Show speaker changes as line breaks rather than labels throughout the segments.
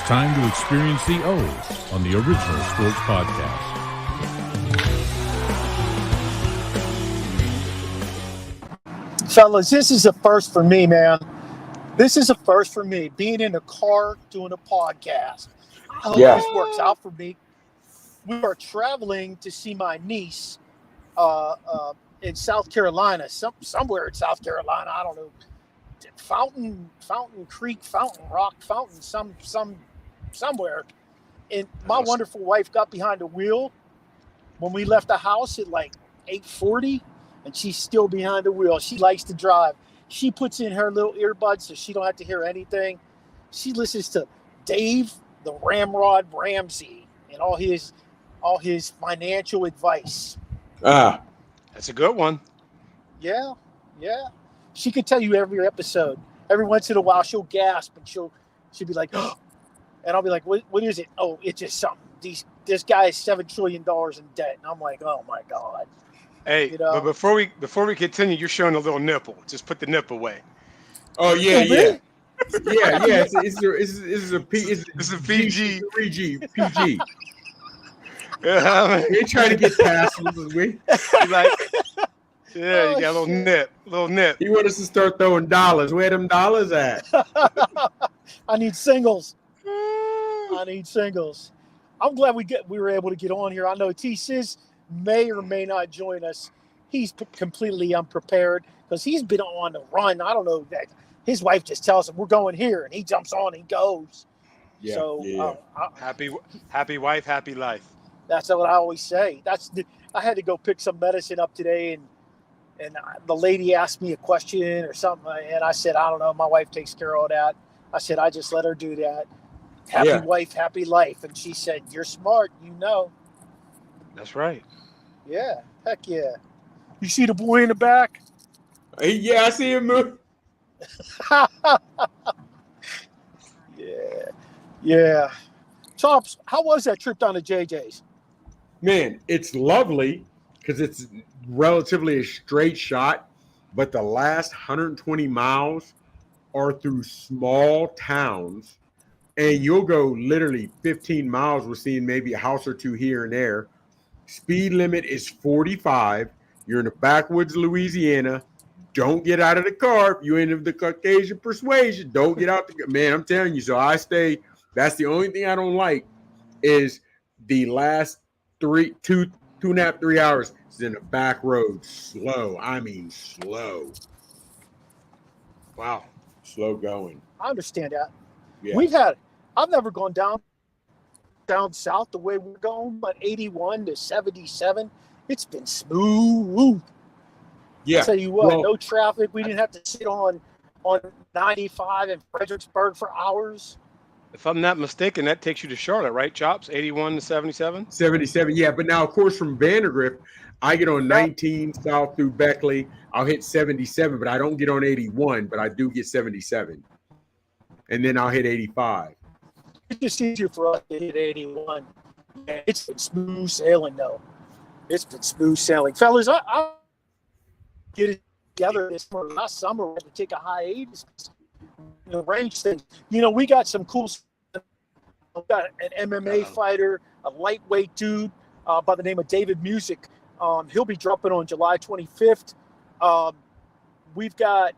time to experience the O's on the Original Sports Podcast.
Fellas, this is a first for me, man. This is a first for me, being in a car doing a podcast. I hope this works out for me. We are traveling to see my niece in South Carolina, somewhere in South Carolina. I don't know. Fountain Creek, Fountain Rock, somewhere. And my wonderful wife got behind the wheel when we left the house at like 8:40, and she's still behind the wheel. She likes to drive. She puts in her little earbuds so she don't have to hear anything. She listens to Dave the Ramrod Ramsey and all his financial advice.
That's a good one.
Yeah. She could tell you every episode. Every once in a while, she'll gasp and she'll be like, oh, and I'll be like, what is it? Oh, it's just something. This guy is $7 trillion in debt, and I'm like, oh my God.
Hey, but before we continue, you're showing a little nipple. Just put the nip away.
Oh yeah. Yeah. It's a PG. PG. We ain't trying to get past this.
Yeah, you got a little nip.
He want us to start throwing dollars. Where them dollars at?
I need singles. I'm glad we were able to get on here. I know T-Sis may or may not join us. He's completely unprepared because he's been on the run. I don't know that his wife just tells him we're going here, and he jumps on and goes.
Yeah,
so
happy wife, happy life.
That's what I always say. I had to go pick some medicine up today, and the lady asked me a question or something, and I said, I don't know. My wife takes care of all that. I said, I just let her do that. Happy wife, happy life. And she said, you're smart, you know.
That's right.
Yeah, heck yeah. You see the boy in the back?
Yeah, I see him move.
Yeah. Chops, how was that trip down to JJ's?
Man, it's lovely because it's relatively a straight shot, but the last 120 miles are through small towns, and you'll go literally 15 miles. We're seeing maybe a house or two here and there. Speed limit is 45. You're in the backwoods, Louisiana. Don't get out of the car. If you're in the Caucasian persuasion, don't get out. Man, I'm telling you. So I stay. That's the only thing I don't like is the last 2.5, 3 hours is in the back road. Slow. I mean, slow.
Wow.
Slow going.
I understand that.
Yeah.
I've never gone down south the way we're going, but 81 to 77, it's been smooth.
Yeah.
I'll tell you what, no traffic. We didn't have to sit on 95 in Fredericksburg for hours.
If I'm not mistaken, that takes you to Charlotte, right, Chops? 81 to 77?
77, yeah. But now, of course, from Vandergrift, I get on 19 south through Beckley. I'll hit 77, but I don't get on 81, but I do get 77. And then I'll hit 85.
It's just easier for us to hit 81. It's been smooth sailing, though. It's been smooth sailing. Fellas, I get it together this summer. Last summer, we had to take a hiatus. Range things. We got some cool stuff. We got an MMA fighter, a lightweight dude by the name of David Music. He'll be dropping on July 25th. We've got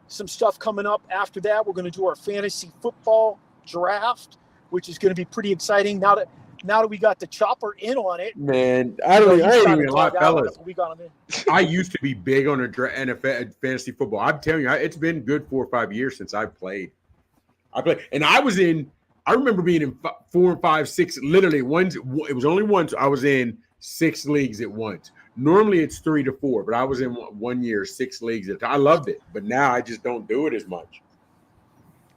some stuff coming up after that. We're going to do our fantasy football draft, which is going to be pretty exciting. Now that we got the chopper in on it.
Man, I ain't even like fellas.
We got him in.
I used to be big on NFL fantasy football. I'm telling you, it's been good 4 or 5 years since I played. And I remember being in 4 and 5, 6, literally it was only once I was in 6 leagues at once. Normally it's 3 to 4, but I was in 1 year, 6 leagues at a time. I loved it, but now I just don't do it as much.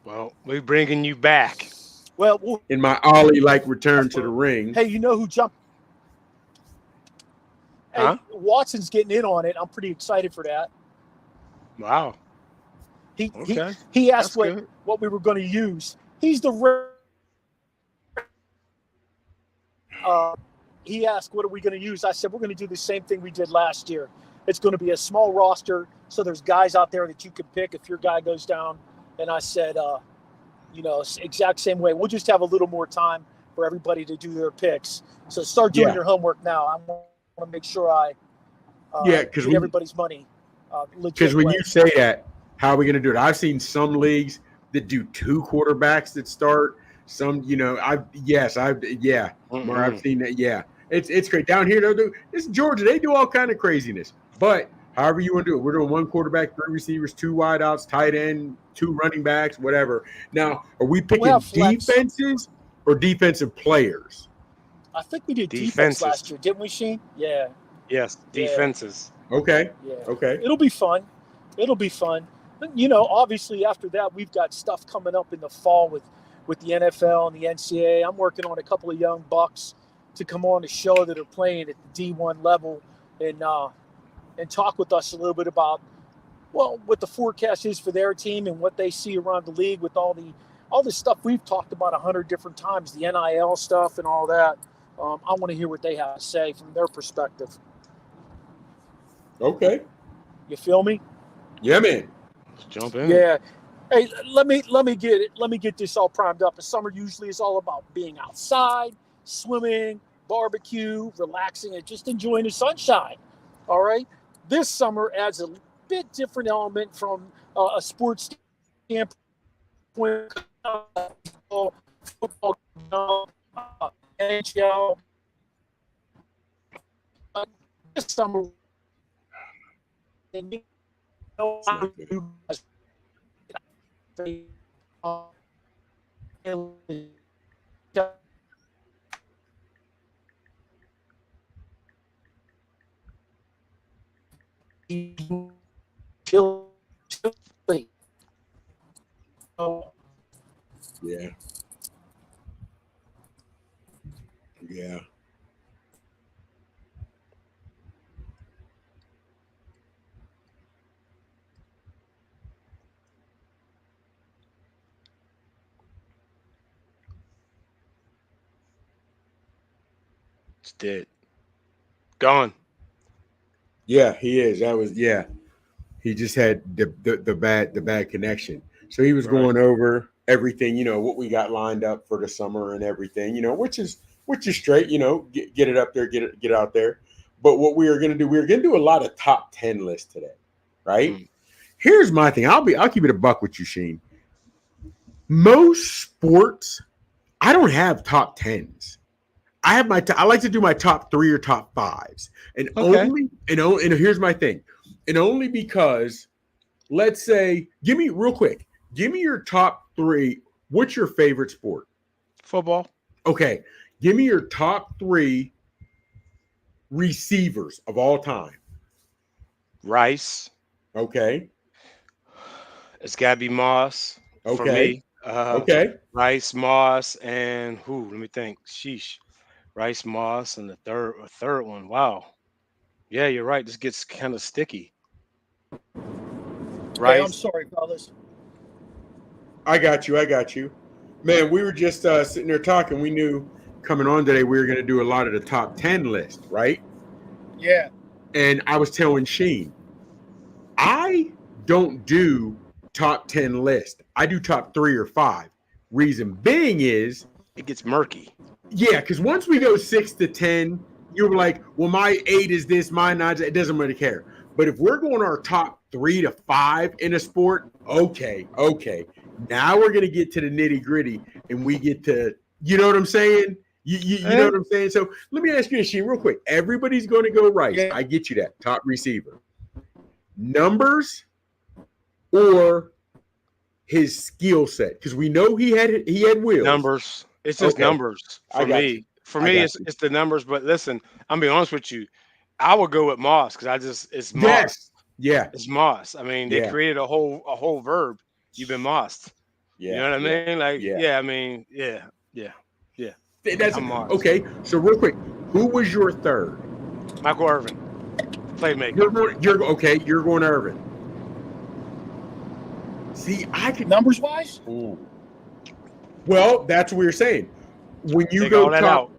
Well, we're bringing you back.
Well,
in my Ollie-like return to the ring.
Hey, you know who jumped?
Huh?
Hey, Watson's getting in on it. I'm pretty excited for that.
Wow.
He asked what we were going to use. He's he asked, what are we going to use? I said, we're going to do the same thing we did last year. It's going to be a small roster, so there's guys out there that you can pick if your guy goes down. And I said, exact same way. We'll just have a little more time for everybody to do their picks. So start doing your homework now. I want to make sure I get everybody's money legit.
Because when you say that, how are we going to do it? I've seen some leagues that do 2 quarterbacks that start. Some, I've seen that. Yeah, it's great down here. It's Georgia. They do all kind of craziness. But however you want to do it, we're doing 1 quarterback, 3 receivers, 2 wideouts, tight end, 2 running backs, whatever. Now, are we picking defenses or defensive players?
I think we did defense last year, didn't we, Sheen? Yeah.
Yes, defenses.
Okay.
Yeah.
Okay.
It'll be fun. Obviously after that, we've got stuff coming up in the fall with the NFL and the NCAA. I'm working on a couple of young bucks to come on the show that are playing at the D1 level and talk with us a little bit about, what the forecast is for their team and what they see around the league with all the stuff we've talked about 100 different times, the NIL stuff and all that. I want to hear what they have to say from their perspective.
Okay.
You feel me?
Yeah, man.
Let's jump in.
Yeah. Hey, let me get this all primed up. The summer usually is all about being outside, swimming, barbecue, relaxing, and just enjoying the sunshine. All right. This summer adds a bit different element from a sports standpoint. Football, NHL. This summer,
Yeah. Yeah.
It's dead. Gone.
Yeah, he is. He just had the bad connection. So he was going over everything, what we got lined up for the summer and everything, which is straight, get it up there, get it out there. But what we are going to do a lot of top 10 lists today, right? Here's my thing. I'll keep it a buck with you, Sheen. Most sports, I don't have top 10s. I have I like to do my top 3 or top 5s. And here's my thing. And only because, let's say, give me your top 3. What's your favorite sport?
Football.
Okay. Give me your top 3 receivers of all time.
Rice.
Okay.
It's got to be Moss for me.
Okay.
Rice, Moss, and who? Let me think. Sheesh. Rice, Moss, and the third one. Wow. Yeah, you're right. This gets kind of sticky. Rice.
Hey, I'm sorry, fellas.
I got you. Man, we were just sitting there talking. We knew coming on today we were going to do a lot of the top 10 list, right?
Yeah.
And I was telling Sheen, I don't do top 10 list. I do top 3 or 5. Reason being is
it gets murky.
Yeah, because once we go 6 to 10, you're like, well, my 8 is this, my 9 it doesn't really care. But if we're going our top 3 to 5 in a sport, okay. Now we're gonna get to the nitty gritty, and we get to, you know what I'm saying? You know what I'm saying? So let me ask you a Sheen real quick. Everybody's going to go Rice. Yeah. I get you that. Top receiver. Numbers or his skill set? Because we know he had wheels.
Numbers. It's just numbers for me. For me, it's the numbers. But listen, I'm being honest with you. I would go with Moss because it's Moss.
Yes. Yeah.
It's Moss. I mean, they created a whole verb. You've been mossed. Yeah. You know what I mean? Like, I mean, yeah.
That's okay. So real quick, who was your third?
Michael Irvin, playmaker.
You're going Irvin. See, I could
numbers wise.
Ooh. Well, that's what we were saying. When you go top,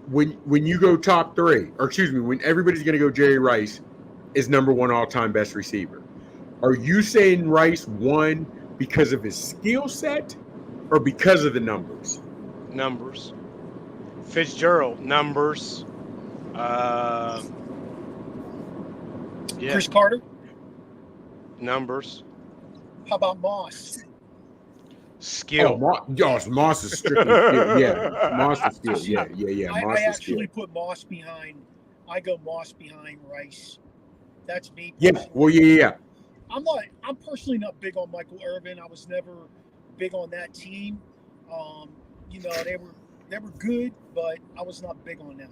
when you go top 3, or excuse me, when everybody's going to go Jerry Rice is number 1 all-time best receiver. Are you saying Rice won because of his skill set, or because of the numbers?
Numbers. Fitzgerald, numbers. Yeah,
Chris Carter.
numbers.
How about Moss?
Skill.
Moss is strictly skill. Yeah, Moss is skill. Yeah.
I
Moss is skill.
actually put Moss behind. I go Moss behind Rice. That's me.
Yeah.
Personally.
Well, yeah.
I'm personally not big on Michael Irvin. I was never big on that team. They were good, but I was not big on them.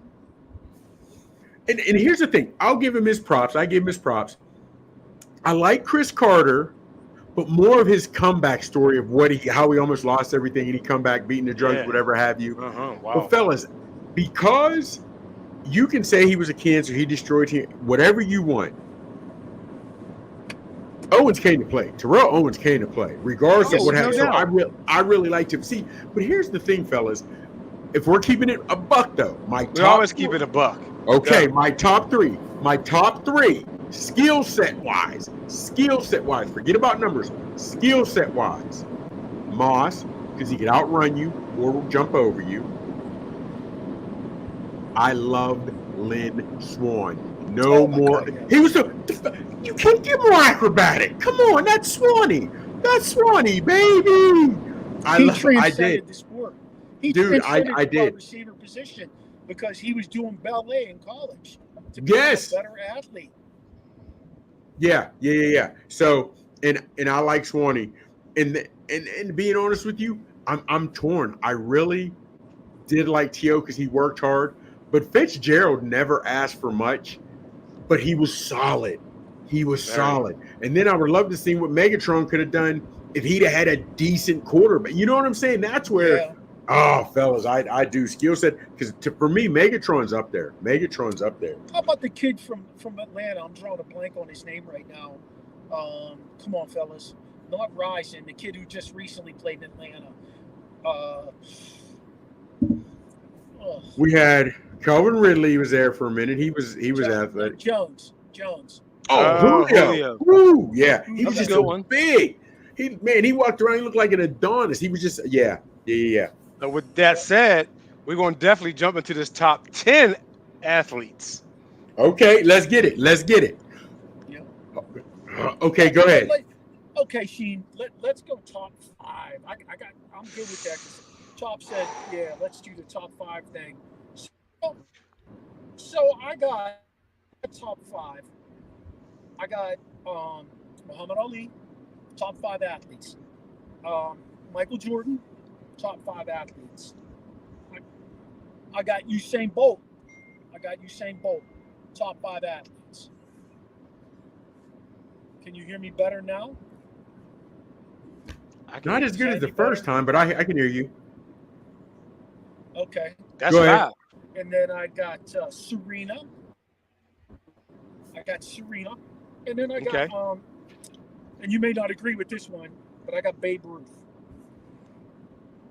And here's the thing. I'll give him his props. I give him his props. I like Chris Carter, but more of his comeback story of how he almost lost everything and he come back beating the drugs, whatever have you.
Wow.
But fellas, because you can say he was a cancer, he destroyed him, whatever you want. Owens came to play. Terrell Owens came to play, regardless of what happened. So I really liked him. See, but here's the thing, fellas. If we're keeping it a buck, though,
we always keep it a buck.
Okay, my top three, skill set wise. Forget about numbers. Skill set wise, Moss, because he could outrun you or jump over you. I loved Lynn Swan. God. He was you can't get more acrobatic. Come on, that's Swanee. Baby.
I did the sport.
I did.
Receiver position because he was doing ballet in college to be a better athlete.
Yeah. So and I like Swanee, and being honest with you, I'm torn. I really did like T.O. because he worked hard, but Fitzgerald never asked for much, but he was solid. Solid. And then I would love to see what Megatron could have done if he'd have had a decent quarterback. You know what I'm saying? That's where. Yeah. Oh, fellas, I do skill set because for me, Megatron's up there.
How about the kid from Atlanta? I'm drawing a blank on his name right now. Come on, fellas, not Ryzen, the kid who just recently played in Atlanta.
We had Calvin Ridley was there for a minute. He was athletic.
Jones.
Oh, Julio. Woo, yeah. He was just so big. He walked around. He looked like an Adonis. He was just yeah.
So with that said, we're going to definitely jump into this top 10 athletes.
Okay, let's get it.
Yeah.
Okay, go ahead.
Okay, Sheen, let's go top 5. I'm good with that because Chop said, yeah, let's do the top 5 thing. So I got top 5. I got Muhammad Ali, top 5 athletes. Michael Jordan, top 5 athletes. I got Usain Bolt. Top 5 athletes. Can you hear me better now?
Not as good as the first time, but I can hear you.
Okay.
That's right.
And then I got Serena. And then I got and you may not agree with this one, but I got Babe Ruth.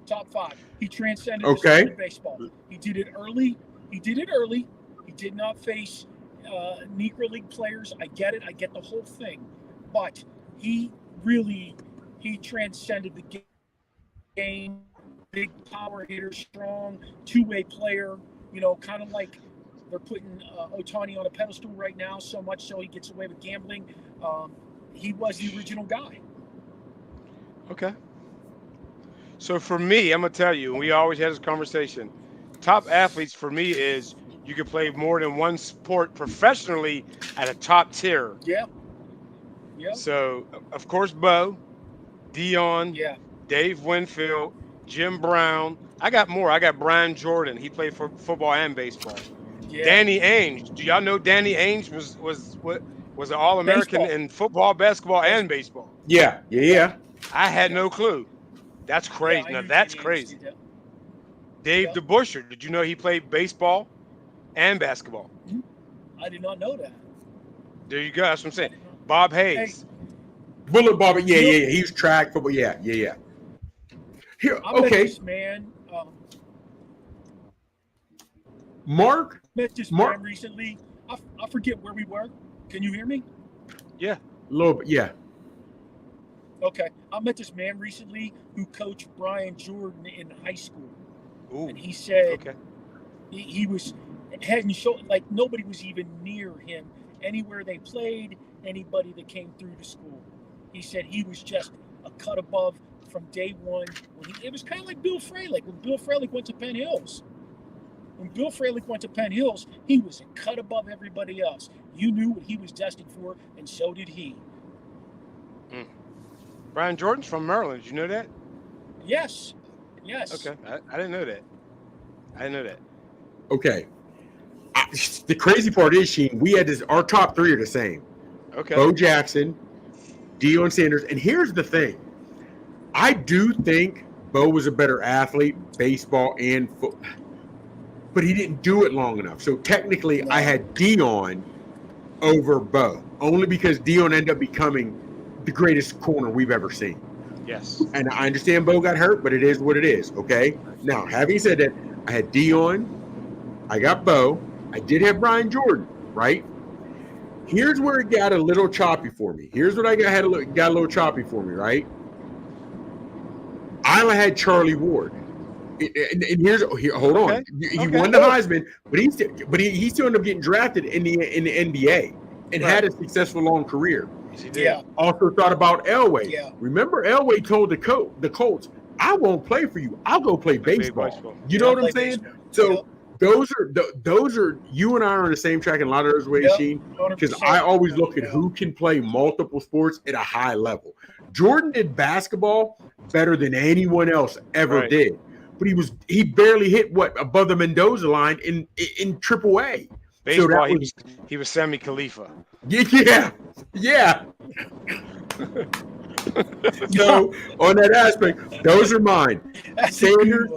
Top 5. He transcended the sport of baseball. He did it early. He did not face Negro League players. I get it. I get the whole thing. But he transcended the game. Big power hitter, strong, two-way player. Kind of like they're putting Ohtani on a pedestal right now, so much so he gets away with gambling. He was the original guy.
Okay. So for me, I'm going to tell you, and we always had this conversation, top athletes for me is you can play more than one sport professionally at a top tier.
Yeah.
So, of course, Bo, Dion, Dave Winfield, Jim Brown. I got more. I got Brian Jordan. He played for football and baseball. Yeah. Danny Ainge. Do y'all know Danny Ainge was an All-American in football, basketball, and baseball?
Yeah.
I had no clue. That's crazy. Now that's crazy. Dave DeBuscher. Did you know he played baseball and basketball?
I did not know that.
There you go. That's what I'm saying. Bob Hayes.
Bullet Bob. Yeah. He was track football. Yeah. Here.
I met this man.
Mark.
Met this man recently. I forget where we were. Can you hear me?
Yeah.
A little bit. Yeah.
Okay, I met this man recently who coached Brian Jordan in high school, and he said he was head and shoulder, like nobody was even near him anywhere they played. Anybody that came through the school, he said he was just a cut above from day one. It was kind of like Bill Fralick when Bill Fralick went to Penn Hills. When Bill Fralick went to Penn Hills, he was a cut above everybody else. You knew what he was destined for, and so did he.
Brian Jordan's from Maryland. Did you know that?
Yes.
Okay, I didn't know that.
Okay. The crazy part is, Sheen, we had our top three are the same.
Okay.
Bo Jackson, Deion Sanders. And here's the thing. I do think Bo was a better athlete, baseball and football, but he didn't do it long enough. So technically, I had Deion over Bo, only because Deion ended up becoming the greatest corner we've ever seen.
Yes.
And I understand Bo got hurt, but it is what it is, okay? Now, having said that, I had Deion, I got Bo, I did have Brian Jordan, right? Here's where it got a little choppy for me. Here's what got a little choppy for me, right? I had Charlie Ward. And hold on. He won the Heisman, but he still ended up getting drafted in the NBA and had a successful long career.
Yeah.
Also thought about Elway.
Yeah.
Remember, Elway told the Colts, "I won't play for you. I'll go play baseball." You know what I'm saying?
Baseball.
So those are you and I are on the same track in a lot of those ways, Sheen. Because I always look at who can play multiple sports at a high level. Jordan did basketball better than anyone else ever did, but he barely hit above the Mendoza line in AAA.
Baseball, so he was Sammy Khalifa.
Yeah. So on that aspect, those are mine. Sanders,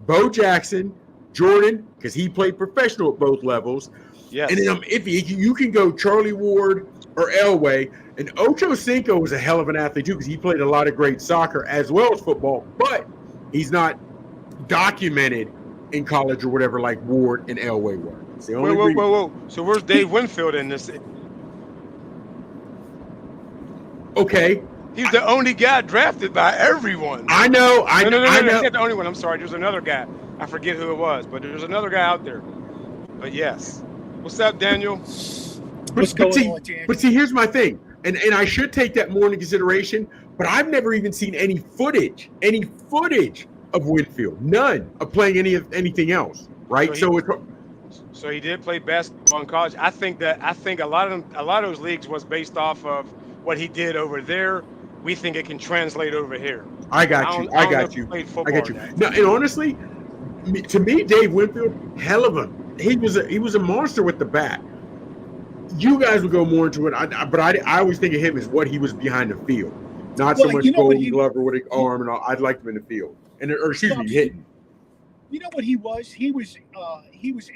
Bo Jackson, Jordan, because he played professional at both levels.
Yes.
And then I'm iffy. You can go Charlie Ward or Elway. And Ocho Cinco was a hell of an athlete too, because he played a lot of great soccer as well as football, but he's not documented in college or whatever like Ward and Elway were.
Whoa. So where's Dave Winfield in this?
Okay.
He's the only guy drafted by everyone.
I know.
No, he's not the only one. I'm sorry. There's another guy. I forget who it was, but there's another guy out there. But yes. What's up, Daniel?
What's going on, Daniel?
But see, here's my thing. And I should take that more into consideration, but I've never even seen any footage of Winfield. None of playing anything else. Right?
So he did play basketball in college. I think a lot of those leagues was based off of what he did over there. We think it can translate over here.
I got you. No, and honestly, to me, Dave Winfield, hell of he was a monster with the bat. You guys would go more into it, but I always think of him as what he was behind the field, not so much Golden Glove or what arm and all. I'd like him in the field, hitting.
You know what he was? He was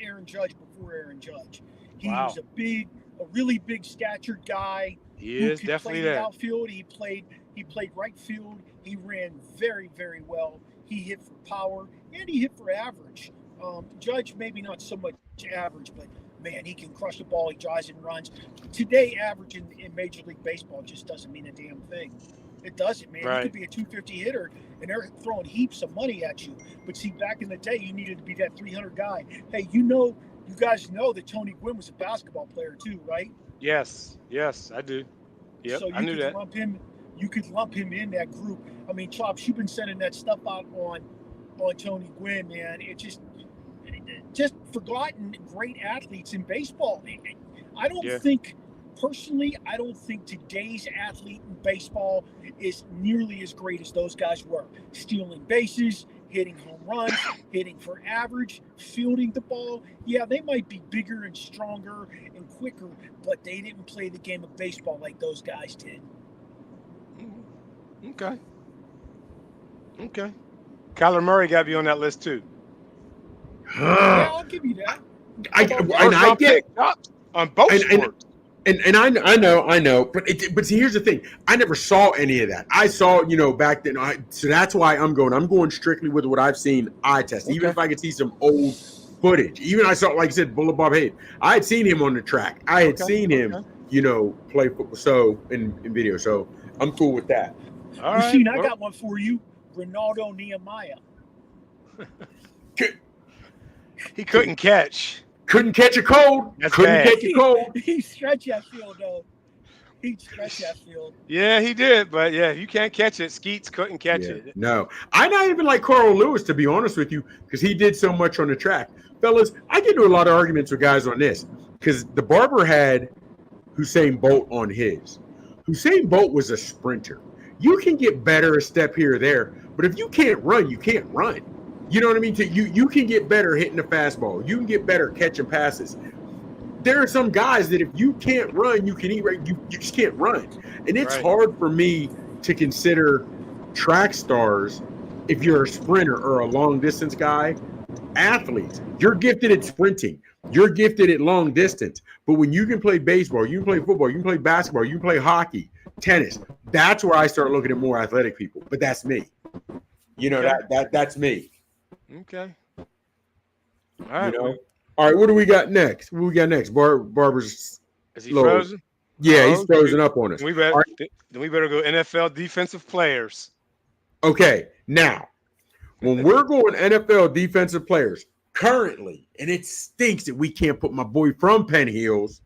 Aaron Judge before Aaron Judge. He was a really big statured guy.
He is definitely that.
Outfield. He played right field. He ran very, very well. He hit for power and he hit for average. Judge maybe not so much average, but man, he can crush the ball. He drives and runs. Today, average in Major League Baseball just doesn't mean a damn thing. It doesn't, man.
Right.
You could be a 250 hitter, and they're throwing heaps of money at you. But see, back in the day, you needed to be that 300 guy. Hey, you guys know that Tony Gwynn was a basketball player too, right?
Yes, I do. Yep,
so
I knew that.
You could lump him in that group. I mean, Chops, you've been sending that stuff out on Tony Gwynn, man. It just forgotten great athletes in baseball. I don't think today's athlete in baseball is nearly as great as those guys were. Stealing bases, hitting home runs, hitting for average, fielding the ball. Yeah, they might be bigger and stronger and quicker, but they didn't play the game of baseball like those guys did.
Okay. Kyler Murray got to be on that list too.
Yeah, I'll give you that.
I get
on both sports.
And I know, but see, here's the thing. I never saw any of that. I saw, back then. So that's why I'm going strictly with what I've seen eye test. Even if I could see some old footage. Even I saw, like I said, Bullet Bob Hayes. I had seen him on the track. I had seen him play football. So in video. So I'm cool with that.
All
Rasheen,
right.
I got one for you. Ronaldo Nehemiah.
He couldn't catch.
Couldn't catch a cold.
That's
Couldn't
bad.
catch a cold.
He stretched that field, though. He stretched that field.
Yeah, he did. But yeah, you can't catch it. Skeets couldn't catch it.
No, I not even like Carl Lewis, to be honest with you, because he did so much on the track. Fellas, I get into a lot of arguments with guys on this because the Barber had Usain Bolt on his. Usain Bolt was a sprinter. You can get better a step here or there, but if you can't run, you can't run. You know what I mean? You can get better hitting the fastball. You can get better catching passes. There are some guys that if you can't run, you can eat right. You just can't run. And it's hard for me to consider track stars, if you're a sprinter or a long distance guy, athletes. You're gifted at sprinting. You're gifted at long distance. But when you can play baseball, you can play football, you can play basketball, you can play hockey, tennis, that's where I start looking at more athletic people. But that's me. That's me.
Okay. All right.
All right, what do we got next? What we got next? Barber's.
Is he frozen?
Yeah, he's frozen up on us.
Then we better go NFL defensive players.
Okay, now, when we're going NFL defensive players, currently, and it stinks that we can't put my boy from Penn Hills,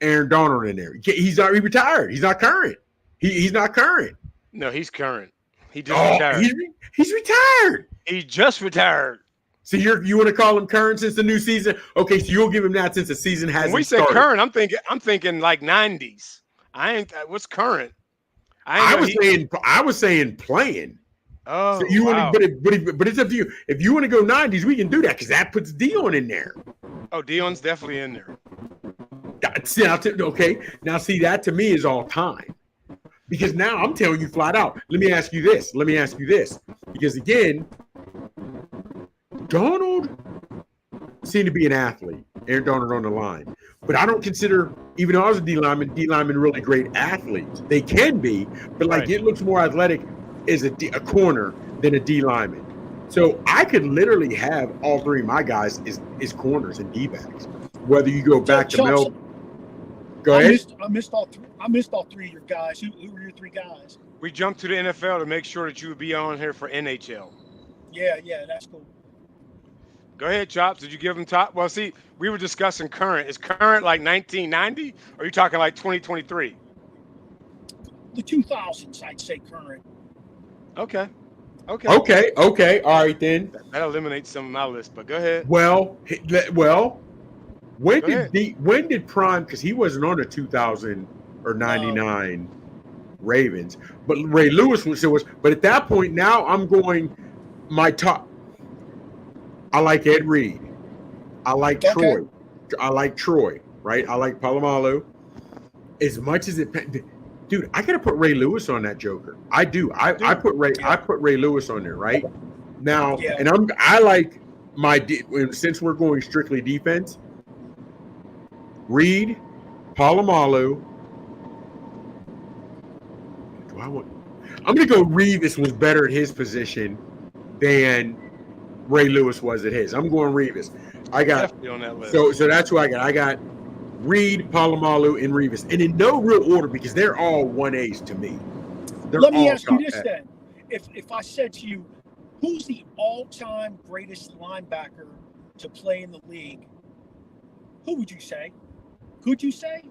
Aaron Donald, in there. He retired. He's not current. He's not current.
No, he's current. He just retired.
He's retired.
He just retired.
So you want to call him current since the new season? Okay, so you'll give him that since the season hasn't started.
When we say current, I'm thinking like 90s. What's current?
I was saying playing.
Oh,
so but it's up to you. If you want to go 90s, we can do that because that puts Dion in there.
Oh, Dion's definitely in there.
Okay, now see, that to me is all time. Because now I'm telling you flat out. Let me ask you this. Because again, Donald seemed to be an athlete. Aaron Donald on the line. But I don't consider, even though I was a D lineman really great athletes. They can be, but it looks more athletic as a corner than a D lineman. So I could literally have all three of my guys is corners and D-backs. Whether you go back to Mel. Go ahead.
I missed all three of your guys. Who were your three guys?
We jumped to the NFL to make sure that you would be on here for NHL.
Yeah, that's cool.
Go ahead, Chops. Did you give them top? Well, see, we were discussing current. Is current like 1990? Or are you talking like 2023?
The 2000s, I'd say current.
Okay.
All right, then.
That eliminates some of my list, but go ahead.
Well, when did Prime, because he wasn't on the 2000 or 99 Ravens, but Ray Lewis was. But at that point, now I'm going my top. I like Ed Reed. I like Troy. I like Troy, right? I like Palomalu. As much as dude, I gotta put Ray Lewis on that Joker. I do. I put Ray Lewis on there, right? Now, and I like since we're going strictly defense, Reed, Palomalu. I'm gonna go Revis was better at his position than Ray Lewis was at his. I'm going Revis. I got
definitely on that list.
So that's who I got. I got Reed, Palomalu, and Revis, and in no real order because they're all 1As to me.
Let me ask you this then: if I said to you, who's the all-time greatest linebacker to play in the league? Who would you say? Could you say,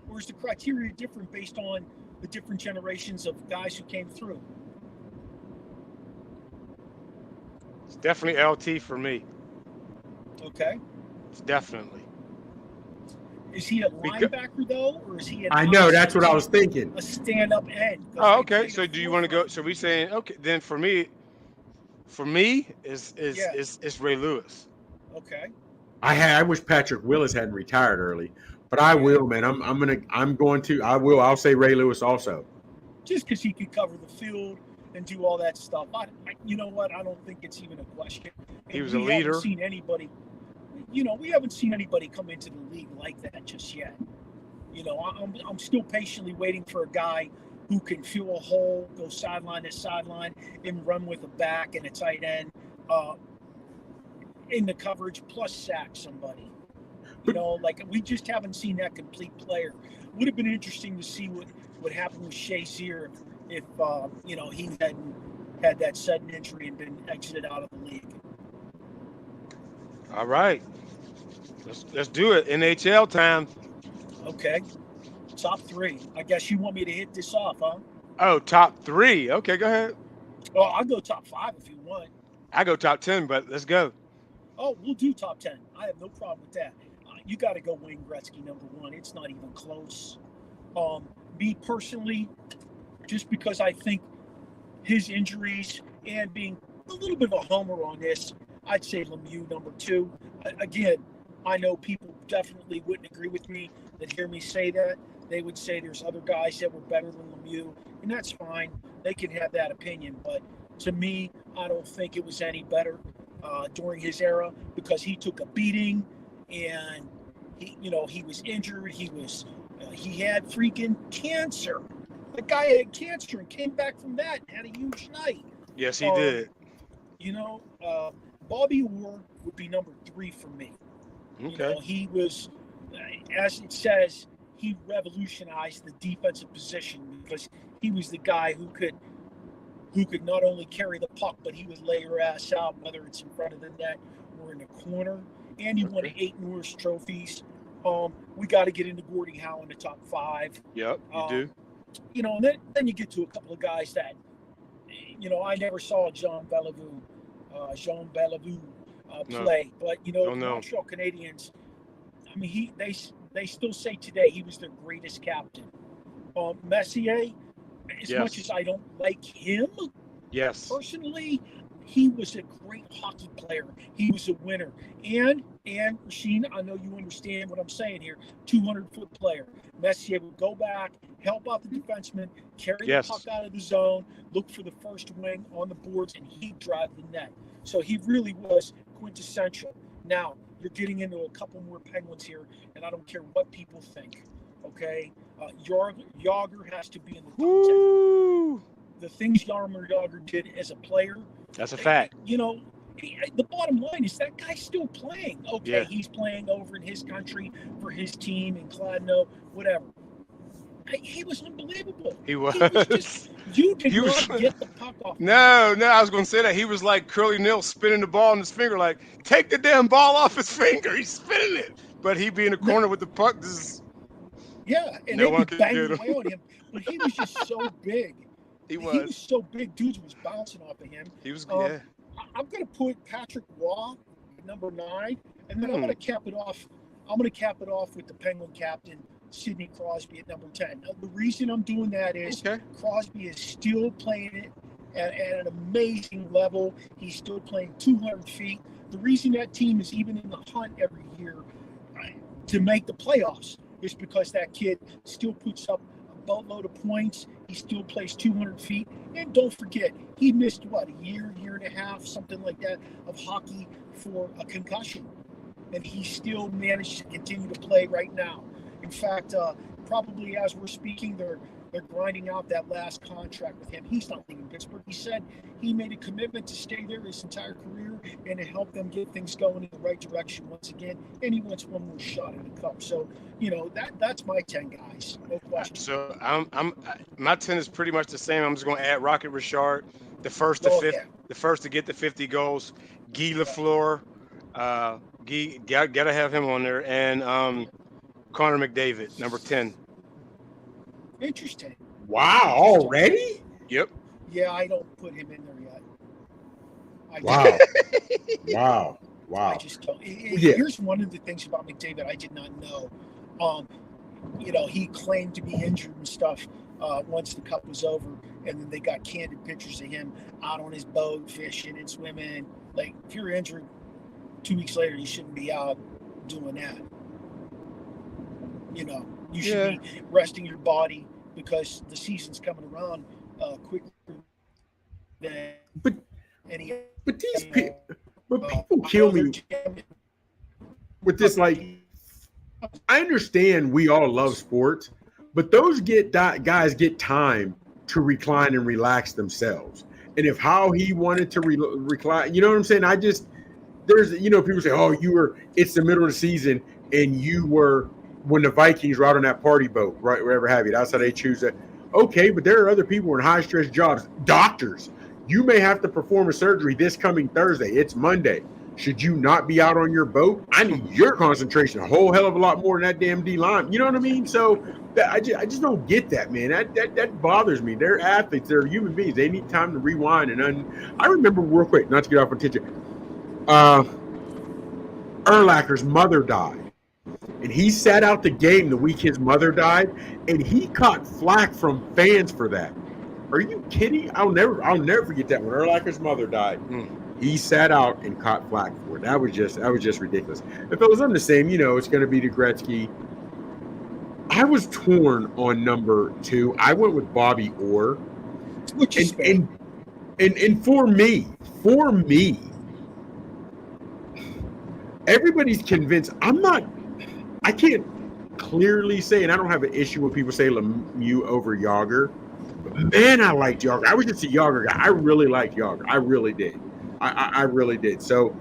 or is the criteria different based on the different generations of guys who came through?
It's definitely LT for me.
Okay.
It's definitely.
Is he a linebacker though, or is he?
I know that's what I was thinking.
A stand-up end.
Oh, okay. So do you want to go? So we saying okay? Then for me, is Ray Lewis.
Okay.
I wish Patrick Willis hadn't retired early, but I will, man. I'll say Ray Lewis also. Just
because he could cover the field and do all that stuff. You know what? I don't think it's even a question.
He was a leader.
We haven't seen anybody. We haven't seen anybody come into the league like that just yet. I'm still patiently waiting for a guy who can fill a hole, go sideline to sideline, and run with a back and a tight end in the coverage, plus sack somebody. You know, like we just haven't seen that complete player. Would have been interesting to see what happened with Shazier if you know, he hadn't had that sudden injury and been exited out of the league.
All right. Let's do it. NHL time.
Okay. Top 3. I guess you want me to hit this off, huh?
Oh, top 3. Okay, go ahead.
Oh, I'll go top 5 if you want.
I go top 10, but let's go.
Oh, we'll do top 10. I have no problem with that. You got to go Wayne Gretzky #1. It's not even close. Me personally, just because I think his injuries and being a little bit of a homer on this, I'd say Lemieux #2. Again, I know people definitely wouldn't agree with me that hear me say that. They would say there's other guys that were better than Lemieux, and that's fine. They can have that opinion, but to me, I don't think it was any better during his era because he took a beating and he was injured. He had freaking cancer. The guy had cancer and came back from that and had a huge night.
Yes, he did.
Bobby Orr would be #3 for me.
Okay.
He was, as it says, he revolutionized the defensive position because he was the guy who could not only carry the puck, but he would lay your ass out, whether it's in front of the net or in the corner. And he won 8 Norris trophies. We got to get into Gordie Howe in the top 5.
Yep, you do.
And then you get to a couple of guys that, I never saw Jean Bellevue play, but the Montreal Canadiens, I mean, they still say today he was their greatest captain. Messier, as much as I don't like him, personally, he was a great hockey player. He was a winner. And Rasheen, I know you understand what I'm saying here, 200-foot player. Messier would go back, help out the defenseman, carry the puck out of the zone, look for the first wing on the boards, and he'd drive the net. So he really was quintessential. Now, you're getting into a couple more Penguins here, and I don't care what people think, okay? Yager has to be in the top 10. The things Jaromir Yager did as a player.
That's a fact.
The bottom line is that guy's still playing. Okay, he's playing over in his country for his team in Kladno, whatever. He was unbelievable.
He was.
You did not get the puck off.
No, I was going to say that. He was like Curly Nil spinning the ball in his finger, like, take the damn ball off his finger. He's spinning it. But he'd be in the corner with the puck.
And no one could bang away on him. But he was just so big. He was so big. Dudes was bouncing off of him.
He was good.
I'm going to put Patrick Waugh at #9, and then I'm going to cap it off. I'm going to cap it off with the Penguin captain, Sidney Crosby, at #10. Now, the reason I'm doing that is Crosby is still playing it at an amazing level. He's still playing 200 feet. The reason that team is even in the hunt every year to make the playoffs is because that kid still puts up a boatload of points. He still plays 200 feet. And don't forget, he missed, a year and a half, something like that, of hockey for a concussion. And he still managed to continue to play right now. In fact, probably as we're speaking, they're grinding out that last contract with him. He's not leaving Pittsburgh. He said he made a commitment to stay there his entire career and to help them get things going in the right direction once again. And he wants one more shot at the cup. So, that's my 10 guys. No question.
So my 10 is pretty much the same. I'm just going to add Rocket Richard, the first to get the 50 goals. Guy Lafleur, Guy, gotta have him on there, and Connor McDavid, #10.
Interesting.
Wow, already?
Yep.
Yeah, I don't put him in there yet.
Wow.
I just don't. Here's one of the things about McDavid I did not know. He claimed to be injured and stuff once the cup was over, and then they got candid pictures of him out on his boat fishing and swimming. Like, if you're injured 2 weeks later, you shouldn't be out doing that. You should be resting your body because the season's coming around quicker than any.
But people kill me with this. Like, I understand we all love sports, but those guys get time to recline and relax themselves. And if how he wanted to recline, you know what I'm saying? There's people say, it's the middle of the season. and you were when the Vikings were out on that party boat, right, wherever have you. That's how they choose it. Okay, but there are other people in high stress jobs, doctors. You may have to perform a surgery this coming Thursday. It's Monday. Should you not be out on your boat? I need your concentration a whole hell of a lot more than that damn D line. You know what I mean? So I just don't get that, man. That bothers me. They're athletes. They're human beings. They need time to rewind. I remember real quick, not to get off on tangent. Urlacher's mother died, and he sat out the game the week his mother died, and he caught flack from fans for that. Are you kidding? I'll never forget that when Urlacher's mother died. He sat out and caught flack for it. That was just ridiculous. If it was on the same, it's going to be the Gretzky. I was torn on number 2. I went with Bobby Orr.
Which is
and for me, everybody's convinced. I can't clearly say, and I don't have an issue when people say Lemieux over Yager. But man, I liked Yager. I was just a Yager guy. I really liked Yager. I really did. I really did. So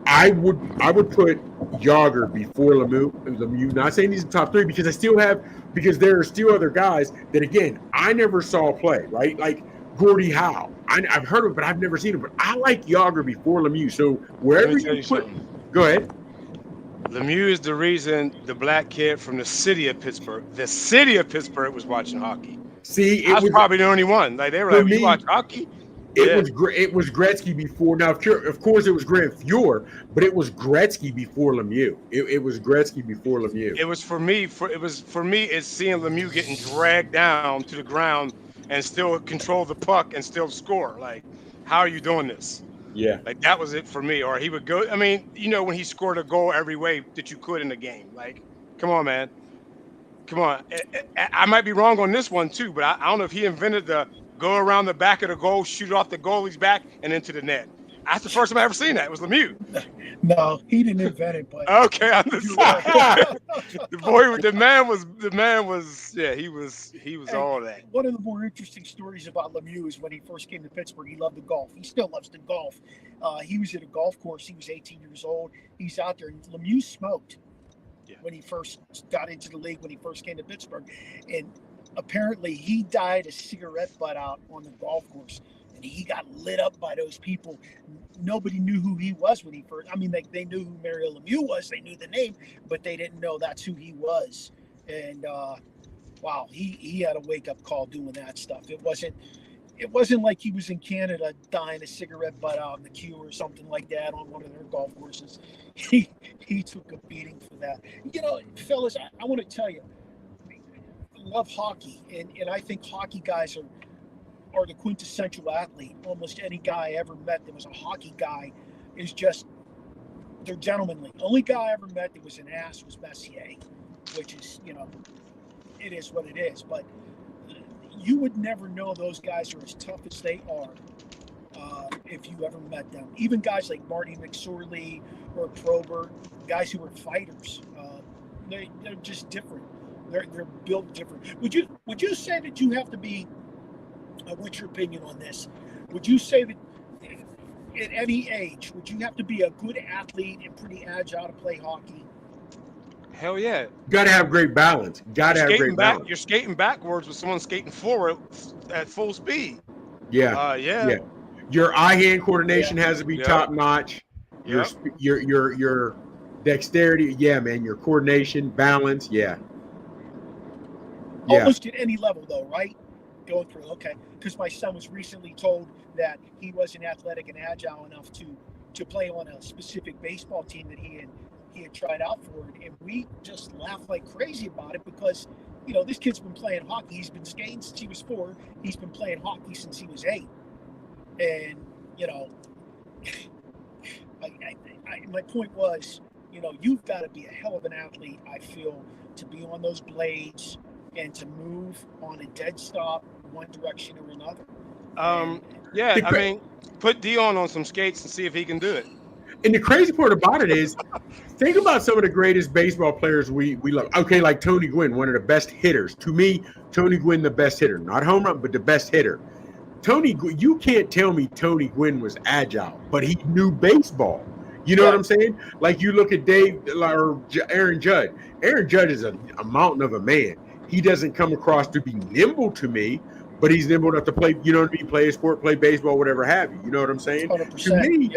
I would put Yager before Lemieux. Not saying he's the top 3 because there are still other guys that, again, I never saw play, right? Like Gordie Howe. I've heard of him, but I've never seen him. But I like Yager before Lemieux. So wherever you put, go ahead.
Lemieux is the reason the black kid from the city of Pittsburgh was watching hockey.
See,
I was probably the only one. Like they were like, "You watch hockey?"
It was Gretzky before. Now, of course, it was Grant Fuhr, but it was Gretzky before Lemieux. It was Gretzky before Lemieux.
It was for me. It's seeing Lemieux getting dragged down to the ground and still control the puck and still score. Like, how are you doing this?
Yeah,
like that was it for me. Or he would go. I mean, when he scored a goal every way that you could in the game. Like, come on, man, come on. I might be wrong on this one too, but I don't know if he invented the go around the back of the goal, shoot off the goalie's back, and into the net. That's the first time I ever seen that. It was Lemieux.
No, he didn't invent it, but
okay, I'm just the man was he was all that.
One of the more interesting stories about Lemieux is when he first came to Pittsburgh, he loved to golf. He still loves to golf. He was at a golf course. He was 18 years old. He's out there, and Lemieux smoked when he first got into the league, when he first came to Pittsburgh. And apparently he died a cigarette butt out on the golf course. He got lit up by those people. Nobody knew who he was when he first. I mean, they knew who Mario Lemieux was. They knew the name, but they didn't know that's who he was. And wow, he had a wake up call doing that stuff. It wasn't like he was in Canada dying a cigarette butt out in the queue or something like that on one of their golf courses. He took a beating for that. Fellas, I want to tell you, I love hockey, and I think hockey guys are the quintessential athlete. Almost any guy I ever met that was a hockey guy is just, they're gentlemanly. Only guy I ever met that was an ass was Messier, which is, it is what it is. But you would never know those guys are as tough as they are if you ever met them. Even guys like Marty McSorley or Probert, guys who were fighters, they're just different. They're built different. Would you say that you have to be, what's your opinion on this? Would you say that at any age, would you have to be a good athlete and pretty agile to play hockey?
Hell yeah.
Got to have great balance. Balance.
You're skating backwards with someone skating forward at full speed.
Yeah.
Yeah.
Your eye-hand coordination has to be top notch.
Yep.
Your dexterity, man. Your coordination, balance,
Almost at any level, though, right? Going through, okay. Because my son was recently told that he wasn't athletic and agile enough to play on a specific baseball team that he had tried out for, and we just laughed like crazy about it because this kid's been playing hockey. He's been skating since he was 4. He's been playing hockey since he was 8, and my point was, you've got to be a hell of an athlete, I feel, to be on those blades and to move on a dead stop one direction or another.
I mean, put Dion on some skates and see if he can do it.
And the crazy part about it is, think about some of the greatest baseball players we love. Okay, like Tony Gwynn, one of the best hitters. To me, Tony Gwynn, the best hitter. Not home run, but the best hitter. You can't tell me Tony Gwynn was agile, but he knew baseball. You know what I'm saying? Like you look at Dave or Aaron Judge. Aaron Judge is a mountain of a man. He doesn't come across to be nimble to me, but he's nimble enough to play, you know what I mean, play a sport, play baseball, whatever have you. You know what I'm saying?
100%.
To me,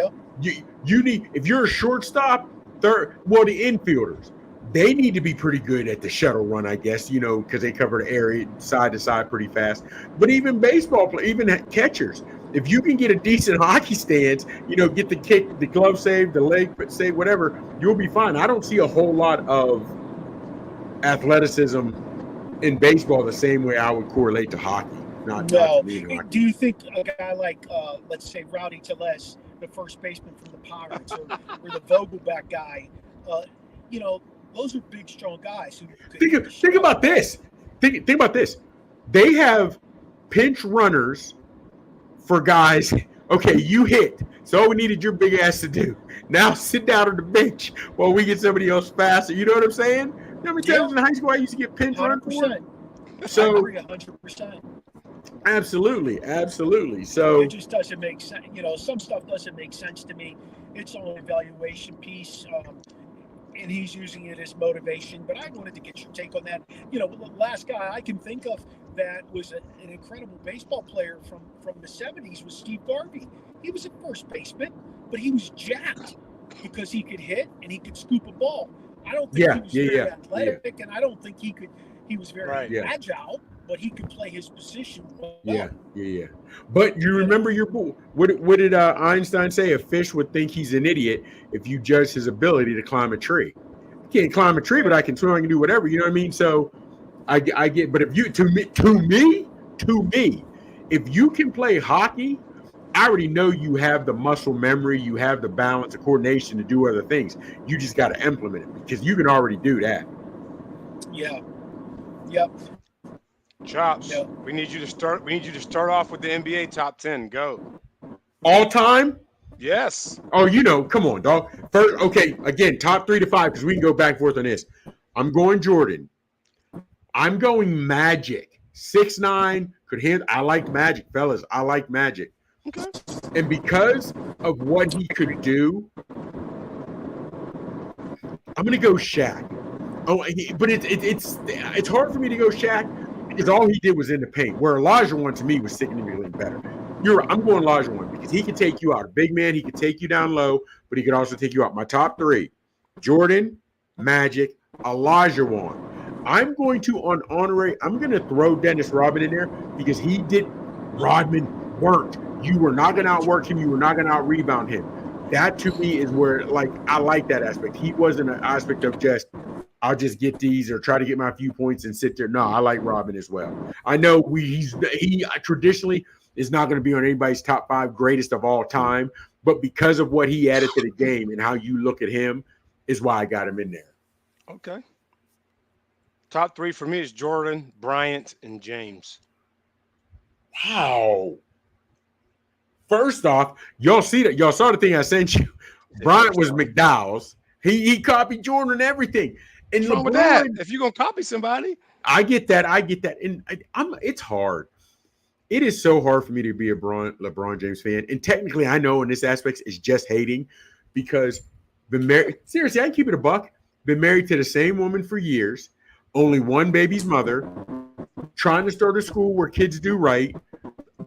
you need, if you're a shortstop, the infielders, they need to be pretty good at the shuttle run, I guess, you know, because they cover the area side to side pretty fast. But even baseball players, even catchers, if you can get a decent hockey stance, you know, get the kick, the glove save, the leg save, whatever, you'll be fine. I don't see a whole lot of athleticism in baseball the same way I would correlate to hockey. Not hockey.
Do you think a guy like, let's say, Rowdy Tellez, the first baseman from the Pirates, or the Vogelback guy, you know, those are big, strong guys. Who
think about this. Think about this. They have pinch runners for guys. Okay, you hit. So all we needed your big ass to do. Now sit down on the bench while we get somebody else faster. You know what I'm saying? You know how many times in high school I used to get pinch run for? So,
I agree 100%.
Absolutely. So
it just doesn't make sense. You know, some stuff doesn't make sense to me. It's only an evaluation piece, and he's using it as motivation. But I wanted to get your take on that. You know, the last guy I can think of that was an incredible baseball player from the 70s was Steve Garvey. He was a first baseman, but he was jacked because he could hit and he could scoop a ball. I don't think he was very athletic, and I don't think he was very agile, but he could play his position well.
Yeah. But you remember what did Einstein say? A fish would think he's an idiot if you judge his ability to climb a tree. I can't climb a tree, but I can swim, I can do whatever. You know what I mean? So I get. But if you to me, if you can play hockey, I already know you have the muscle memory, you have the balance, the coordination to do other things. You just got to implement it because you can already do that.
Yeah. Yep.
Chops. Yep. We need you to start off with the NBA top 10. Go.
All time?
Yes.
Oh, you know, come on, dog. First, okay, again, top 3 to 5 because we can go back and forth on this. I'm going Jordan. I'm going Magic. 6'9", could hit. I like Magic, fellas. I like Magic.
Okay.
And because of what he could do, I'm gonna go Shaq. Oh, but it's hard for me to go Shaq because all he did was in the paint. Where Olajuwon to me was significantly better. I'm going Olajuwon because he could take you out. A big man, he could take you down low, but he could also take you out. My top 3: Jordan, Magic, Olajuwon. I'm going to I'm going to throw Dennis Rodman in there because Rodman worked. You were not going to outwork him. You were not going to out-rebound him. That to me is where, like, I like that aspect. He wasn't an aspect of just, I'll just get these or try to get my few points and sit there. No, I like Rodman as well. I know he traditionally is not going to be on anybody's top 5 greatest of all time, but because of what he added to the game and how you look at him is why I got him in there.
Okay. Top 3 for me is Jordan, Bryant, and James.
Wow. First off, y'all saw the thing I sent you. Bryant was McDowell's. He copied Jordan and everything. And
what's wrong with that? If you're gonna copy somebody,
I get that. And it's hard. It is so hard for me to be a LeBron James fan. And technically, I know in this aspect it's just hating because seriously, I keep it a buck. Been married to the same woman for years, only one baby's mother, trying to start a school where kids do right,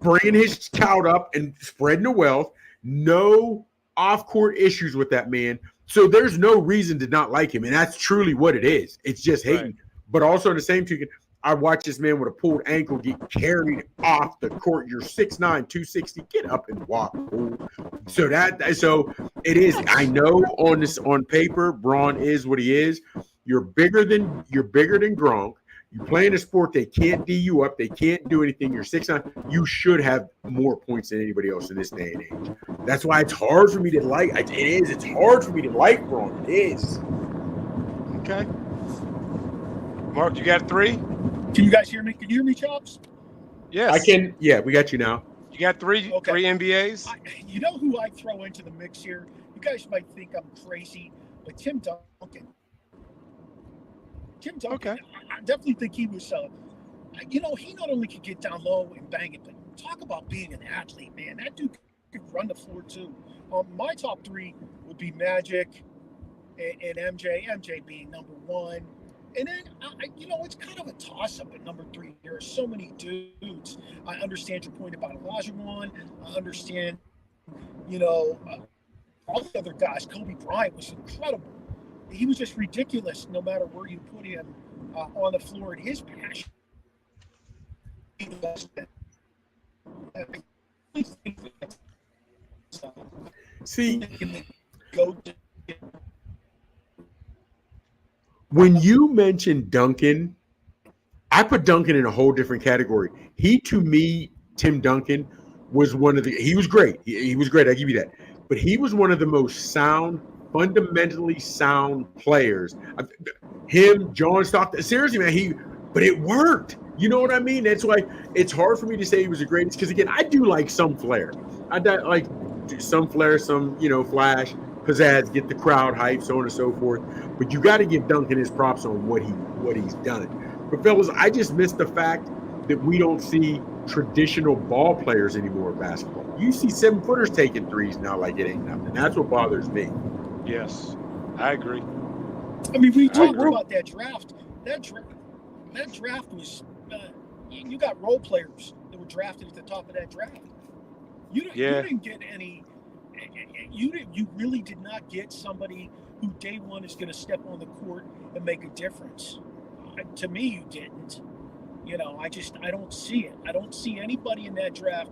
bringing his tout up and spreading the wealth. No off-court issues with that man. So there's no reason to not like him. And that's truly what it is. It's just hating. Right. But also in the same token, I watched this man with a pulled ankle get carried off the court. You're 6'9", 260. Get up and walk. So it is. I know on paper, Braun is what he is. You're bigger than Gronk. You play in a sport they can't D you up. They can't do anything. You're 6'9". You should have more points than anybody else in this day and age. That's why it's hard for me to like. It is. It's hard for me to like Braun. It is.
Okay. Mark, you got 3?
Can you guys hear me? Can you hear me, Chops?
Yes.
I can. Yeah, we got you now.
You got 3 NBAs?
You know who I throw into the mix here? You guys might think I'm crazy, but Tim Duncan.
Okay.
I definitely think he was, he not only could get down low and bang it, but talk about being an athlete, man. That dude could run the floor too. My top 3 would be Magic and MJ. MJ being number one. And then, it's kind of a toss-up at number three. There are so many dudes. I understand your point about Olajuwon. I understand, all the other guys. Kobe Bryant was incredible. He was just ridiculous no matter where you put him on the floor. And his passion.
See, when you mention Duncan, I put Duncan in a whole different category. He, to me, Tim Duncan, was he was great. He was great. I give you that. But he was one of the most fundamentally sound players. Him, John Stockton, seriously, man, but it worked. You know what I mean? That's why it's hard for me to say he was the greatest because, again, I do like some flair. I like some flair, some, flash, pizzazz, get the crowd hype, so on and so forth. But you got to give Duncan his props on what he's done. But, fellas, I just miss the fact that we don't see traditional ball players anymore in basketball. You see 7-footers taking threes now like it ain't nothing. That's what bothers me.
Yes, I agree.
I mean, we talked about that draft. That draft was you got role players that were drafted at the top of that draft. You didn't get any. You really did not get somebody who day one is going to step on the court and make a difference. To me, you didn't. I don't see it. I don't see anybody in that draft.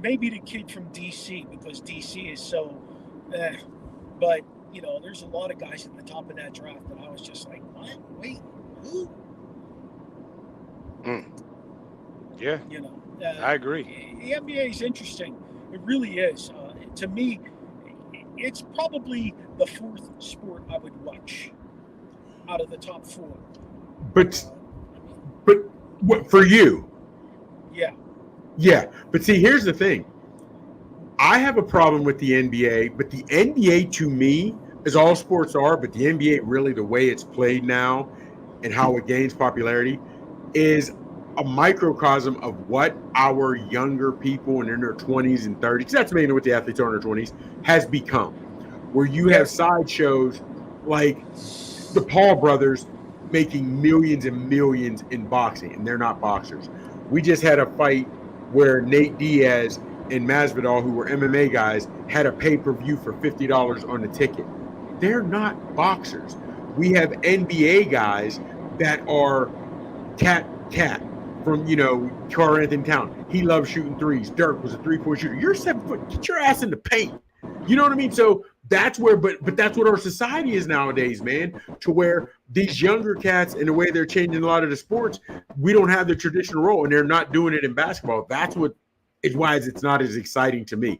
Maybe the kid from DC because DC is so. But there's a lot of guys at the top of that draft that I was just like, what? Wait, who?
Yeah. I agree.
The NBA is interesting. It really is. To me, it's probably the fourth sport I would watch out of the top four.
But what for you?
Yeah.
Yeah. But see, here's the thing. I have a problem with the NBA, but the NBA to me, as all sports are, but the NBA really the way it's played now and how it gains popularity is a microcosm of what our younger people in their 20s and 30s, because that's mainly what the athletes are in their 20s, has become. Where you have sideshows like the Paul brothers making millions and millions in boxing, and they're not boxers. We just had a fight where Nate Diaz and Masvidal, who were MMA guys, had a pay-per-view for $50 on the ticket. They're not boxers. We have NBA guys that are cat from, Karl Anthony Town. He loves shooting threes. Dirk was a three-point shooter. You're 7 foot. Get your ass in the paint. You know what I mean? So that's where, but that's what our society is nowadays, man, to where these younger cats and the way they're changing a lot of the sports, we don't have the traditional role, and they're not doing it in basketball. That's what is why it's not as exciting to me.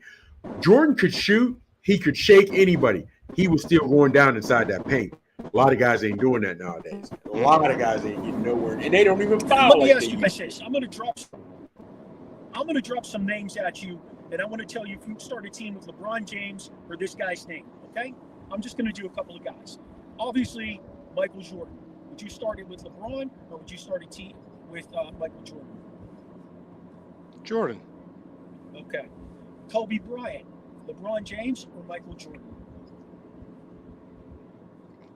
Jordan could shoot. He could shake anybody. He was still going down inside that paint. A lot of guys ain't doing that nowadays. A lot of guys ain't getting nowhere, and they don't even foul.
Let me ask you this. I'm going to drop some names at you, and I want to tell you if you start a team with LeBron James or this guy's name, okay? I'm just going to do a couple of guys. Obviously, Michael Jordan. Would you start it with LeBron, or would you start a team with Michael Jordan?
Jordan.
Okay. Kobe Bryant, LeBron James, or Michael Jordan?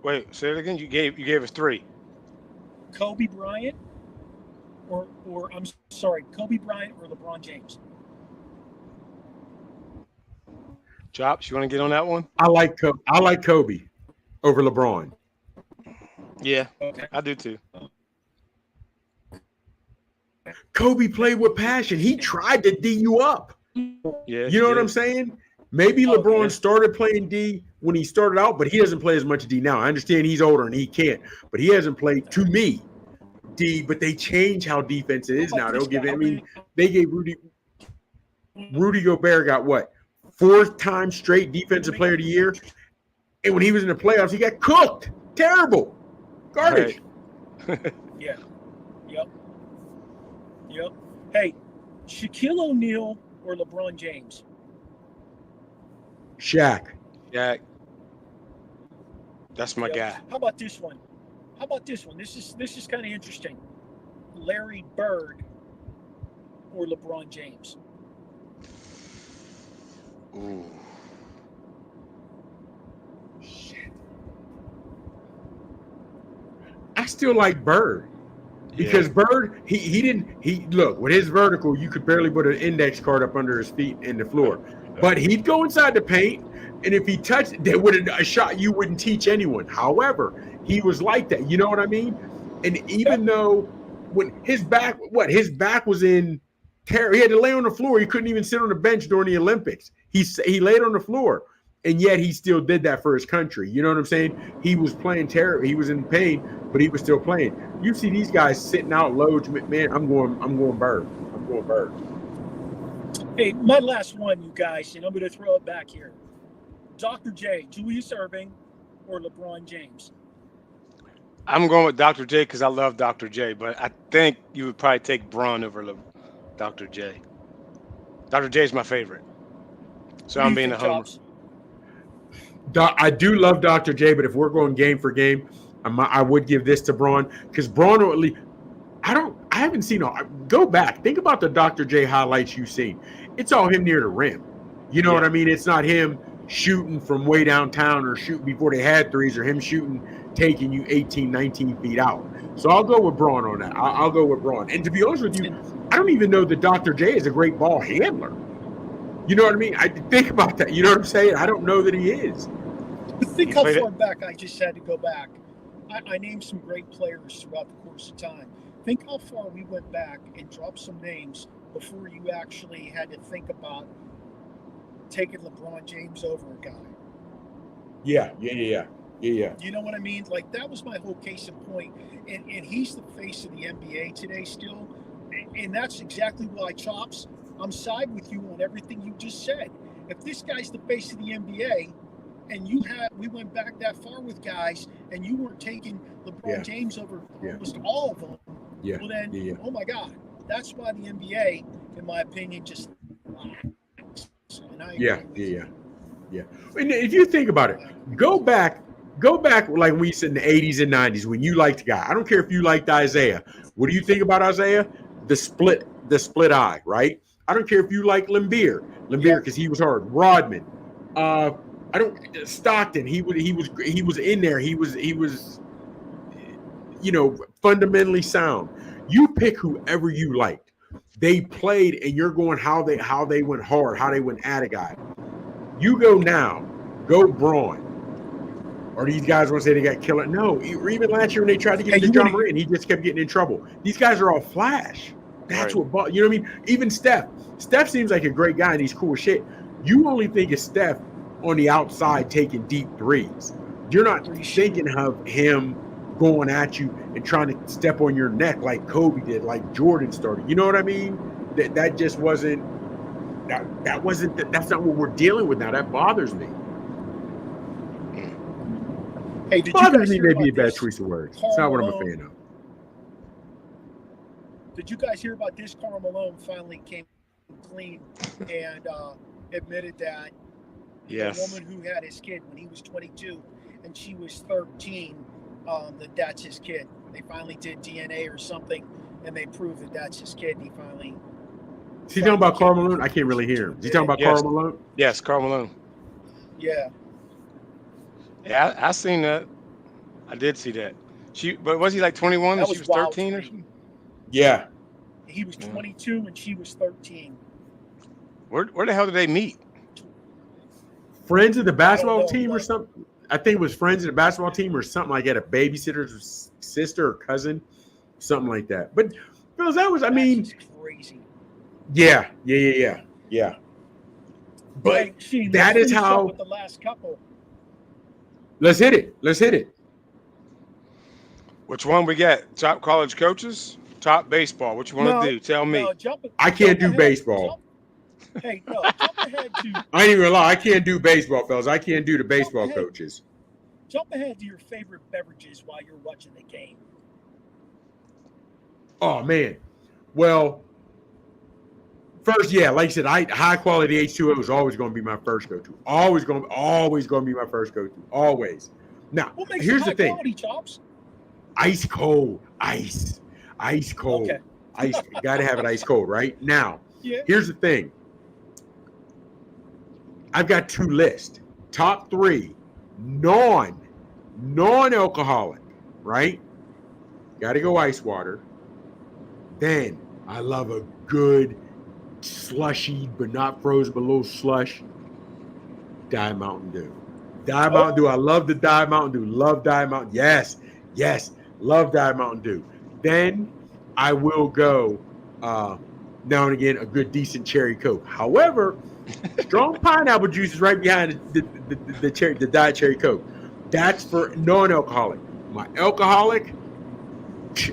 Wait, say it again. You gave us three.
Kobe Bryant, or Kobe Bryant or LeBron James?
Chops, you want to get on that one?
I like Kobe over LeBron.
Yeah, okay. I do too.
Kobe played with passion. He tried to D you up.
Yeah,
you know what I'm saying? Maybe LeBron started playing D when he started out, but he doesn't play as much D now. I understand he's older and he can't, but he hasn't played, to me, D. But they change how defense is now. They'll give it. I mean, they gave Rudy Gobert got what? 4th time straight defensive player of the year, and when he was in the playoffs, he got cooked. Terrible, garbage.
Right.
Yeah. Yep. Hey, Shaquille O'Neal or LeBron James?
Shaq.
That's my guy.
How about this one? This is kind of interesting. Larry Bird or LeBron James?
Ooh.
still like Bird. Because Bird, he look, with his vertical, you could barely put an index card up under his feet in the floor. But he'd go inside the paint, and if he touched, there would a shot you wouldn't teach anyone. However, he was like that. You know what I mean? And even though when his back was in terror, he had to lay on the floor. He couldn't even sit on the bench during the Olympics. He laid on the floor. And yet he still did that for his country. You know what I'm saying? He was playing terror. He was in pain, but he was still playing. You see these guys sitting out loads. Man, I'm going Bird. I'm going Bird.
Hey, my last one, you guys, and I'm going to throw it back here. Dr. J, Julius Erving or LeBron James?
I'm going with Dr. J because I love Dr. J, but I think you would probably take Bron over Dr. J. Dr. J is my favorite. So I'm being a homer.
I do love Dr. J, but if we're going game for game, I would give this to Braun because Braun, or at least I haven't seen. Go back, think about the Dr. J highlights you've seen. It's all him near the rim. You know what I mean? It's not him shooting from way downtown or shooting before they had threes or him shooting, taking you 18, 19 feet out. So I'll go with Braun on that. I'll go with Braun. And to be honest with you, I don't even know that Dr. J is a great ball handler. You know what I mean? I think about that. You know what I'm saying? I don't know that he is.
Think how far back I just had to go back. I named some great players throughout the course of time. Think how far we went back and dropped some names before you actually had to think about taking LeBron James over a guy.
Yeah.
You know what I mean? Like, that was my whole case in point. And he's the face of the NBA today still. And that's exactly why, Chops, I'm side with you on everything you just said. If this guy's the face of the NBA, and we went back that far with guys, and you weren't taking LeBron James over almost all of them, well then, oh my God, that's why the NBA, in my opinion, just
Yeah. And if you think about it, go back like we said in the 80s and 90s when you liked a guy. I don't care if you liked Isaiah. What do you think about Isaiah? The split eye, right? I don't care if you like Lambeer because he was hard. Rodman, Stockton. He was in there. He was fundamentally sound. You pick whoever you liked. They played, and you're going how they went hard, how they went at a guy. You go Braun. Or these guys want to say they got killer? No, or even last year when they tried to get John Moran, he just kept getting in trouble. These guys are all flash. That's what, you know what I mean? Even Steph. Steph seems like a great guy and he's cool as shit. You only think of Steph on the outside taking deep threes. You're not thinking of him going at you and trying to step on your neck like Kobe did, like Jordan started. You know what I mean? That just wasn't. That's not what we're dealing with now. That bothers me.
Hey, did
bothers
you
me may be a bad choice of words. It's not what I'm a fan of.
Did you guys hear about this? Karl Malone finally came clean and admitted that the woman who had his kid when he was 22 and she was 13, that's his kid. They finally did DNA or something, and they proved that that's his kid. And he finally.
Is he talking about Karl Malone? I can't really hear him. Is he talking about Karl Malone?
Yes, Karl Malone.
Yeah.
Yeah, I seen that. I did see that. But was he like 21 and she was 13 or something?
Yeah.
He was 22 and she was 13.
Where the hell did they meet?
Friends of the basketball team or something? I think it was friends of the basketball team or something like that. A babysitter's sister or cousin, something like that. But Phil,
That's crazy.
Yeah. But that is how.
With the last couple.
Let's hit it.
Which one we get? Top college coaches? Top baseball? What you want to do? Tell me.
I can't do baseball.
Jump ahead to.
I ain't even gonna lie. I can't do baseball, fellas. I can't do the baseball coaches.
Jump ahead to your favorite beverages while you're watching the game.
Oh man. Well, first, like you said, high quality H2O is always going to be my first go-to. Always going to be my first go-to. Always. Now, here's the thing.
Chops?
Ice cold. Ice cold.
Okay.
Ice. Got to have it ice cold, right? Now, here's the thing. I've got two lists. Top 3, non-alcoholic, right? Got to go ice water. Then I love a good slushy, but not frozen, but a little slush. Diet Mountain Dew. Diet Mountain Dew. I love the Diet Mountain Dew. Love Diet Mountain. Yes. Love Diet Mountain Dew. Then I will go now and again a good decent cherry Coke. However, strong pineapple juice is right behind the Diet Cherry Coke. That's for non-alcoholic. My alcoholic,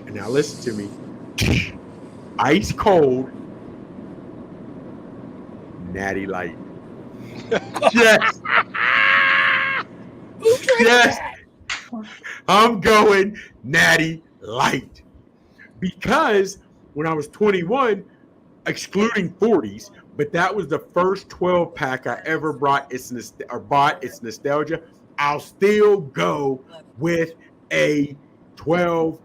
now listen to me, ice cold, Natty Light. Yes. Yes. I'm going Natty Light. Because when I was 21, excluding 40s, but that was the first 12 pack I ever bought. It's nostalgia. I'll still go with a 12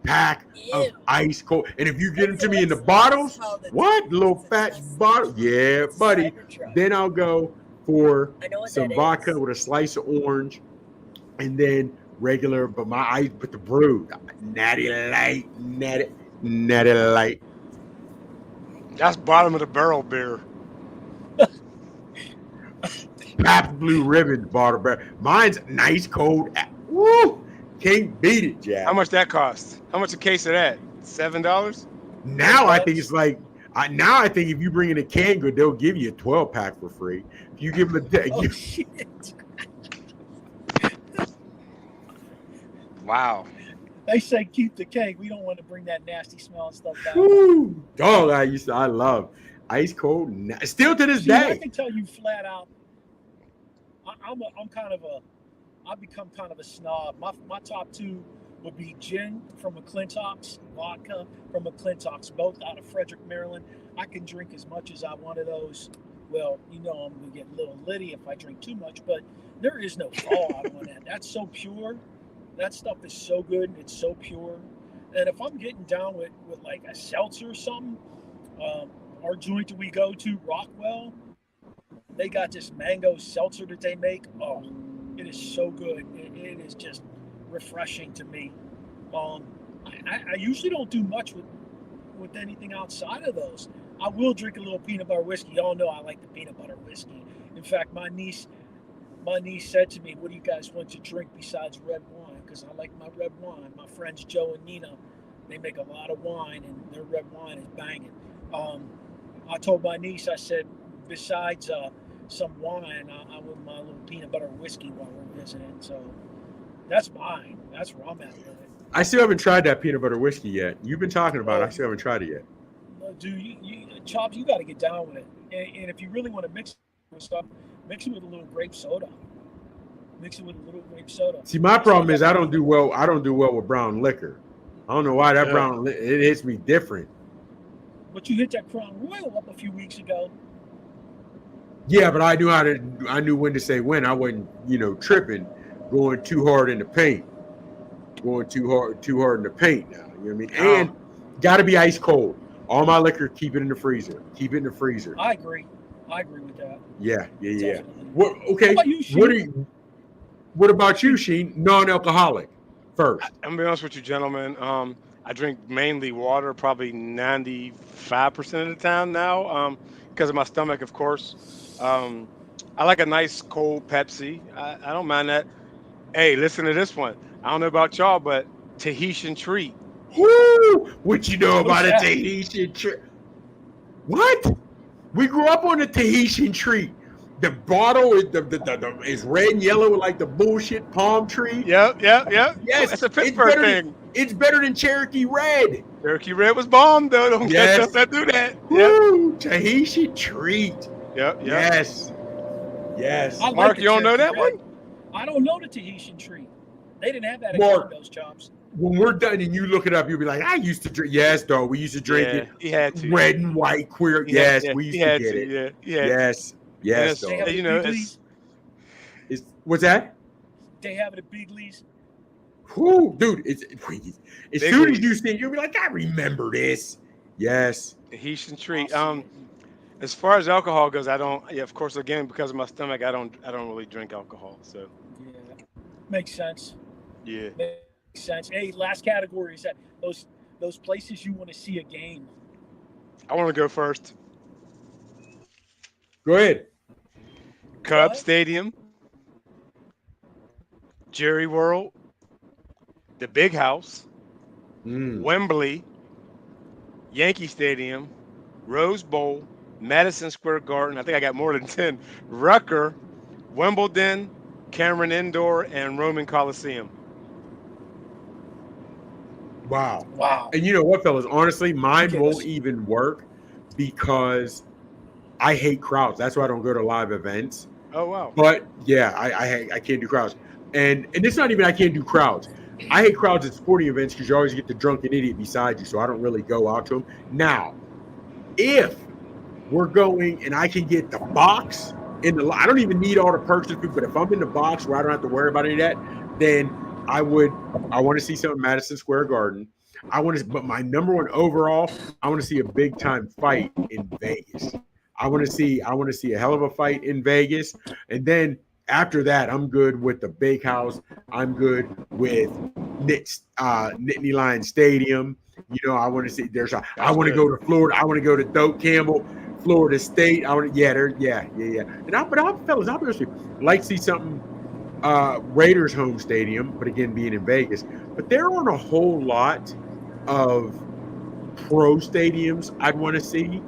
pack of ice cold. And if you get them to me in the bottles, what? Little fat bottle? Yeah, buddy. Then I'll go for some vodka with a slice of orange and then regular, but my ice, but the brew, Natty Light.
That's bottom of the barrel beer.
Pabst Blue Ribbon bottle beer. Mine's nice cold. Woo! Can't beat it, Jack.
How much that cost? How much a case of that? $7?
Now I think it's like now I think if you bring in a canned good, they'll give you a 12 pack for free. If you give them a
shit.
Wow.
They say keep the cake. We don't want to bring that nasty smell and stuff back.
Woo! Dog, I love ice cold. Still to this day.
I can tell you flat out. I've become kind of a snob. My top two would be gin from McClintock's, vodka from McClintock's, both out of Frederick, Maryland. I can drink as much as I want of those. Well, I'm going to get a little litty if I drink too much, but there is no fallout on that. That's so pure. That stuff is so good. It's so pure. And if I'm getting down with like a seltzer or something, our joint that we go to, Rockwell, they got this mango seltzer that they make. Oh, it is so good. It is just refreshing to me. I usually don't do much with anything outside of those. I will drink a little peanut butter whiskey. Y'all know I like the peanut butter whiskey. In fact, my niece said to me, "What do you guys want to drink besides red wine?" Because I like my red wine. My friends Joe and Nina, they make a lot of wine, and their red wine is banging. I told my niece, I said, besides some wine, I want my little peanut butter whiskey while we're visiting. So that's mine. That's where I'm at with it.
I still haven't tried that peanut butter whiskey yet. You've been talking about it. I still haven't tried it yet.
Dude, Chops, you got to get down with it. And if you really want to mix it with stuff, mix it with a little grape soda. See,
my problem is I don't do well with brown liquor. I don't know why that it hits me different.
But you hit that Crown Royal up a few weeks ago.
Yeah, but I knew when to say when. I wasn't, tripping, going too hard in the paint. Going too hard in the paint now. You know what I mean? And gotta be ice cold. All my liquor, keep it in the freezer.
I agree with that.
Yeah.
Definitely.
Okay.
How about you, Sheen?
What about you, Sheen? Non-alcoholic first.
I'm gonna be honest with you, gentlemen. I drink mainly water, probably 95% of the time now, because of my stomach, of course. I like a nice cold Pepsi. I don't mind that. Hey, listen to this one. I don't know about y'all, but Tahitian treat.
Woo! What you know about a Tahitian treat? What? We grew up on the Tahitian treat. The bottle is is red and yellow with like the bullshit palm tree.
Yep.
Yes,
it's a Pittsburgh thing.
It's better than Cherokee Red.
Cherokee Red was bomb though. Don't do that.
Woo! Yep. Tahitian treat.
Yep.
Yes.
Mark, you don't know that one?
I don't know the Tahitian treat. They didn't have that at those Chops.
When we're done and you look it up, you'll be like, I used to drink. Yes, dog. We used to drink it.
He had to.
Red and white queer. We used to get it.
Yeah.
Yes, dog. What's that?
They have it at Bigley's.
Whoo, dude! As soon as you see it, you'll be like, I remember this. Yes.
Tahitian treat. As far as alcohol goes, I don't. Yeah, of course, again because of my stomach, I don't really drink alcohol. So.
Yeah, makes sense.
Yeah.
sense. Hey, last category is that those places you want to see a game.
I want to go first.
Go ahead.
Cub Stadium, Jerry World, the Big House, Wembley, Yankee Stadium, Rose Bowl, Madison Square Garden. I think I got more than 10. Rucker, Wimbledon, Cameron Indoor, and Roman Coliseum.
Wow. And you know what, fellas? Honestly, mine won't even work because I hate crowds. That's why I don't go to live events.
Oh, wow.
But yeah, I can't do crowds. And it's not even I can't do crowds. I hate crowds at sporting events because you always get the drunken idiot beside you. So I don't really go out to them. Now, if we're going and I can get the box I don't even need all the perks of food, but if I'm in the box where I don't have to worry about any of that, then I want to see some Madison Square Garden. But my number one overall, I want to see a big time fight in Vegas. I want to see a hell of a fight in Vegas. And then after that, I'm good with the Big House. I'm good with Nittany Lion Stadium. You know, I want to see I want to go to Florida. I want to go to Doak Campbell, Florida State. Yeah. And fellas, I'll be honest with you. I'd like to see something Raiders home stadium, but again, being in Vegas. But there aren't a whole lot of pro stadiums I'd want to see.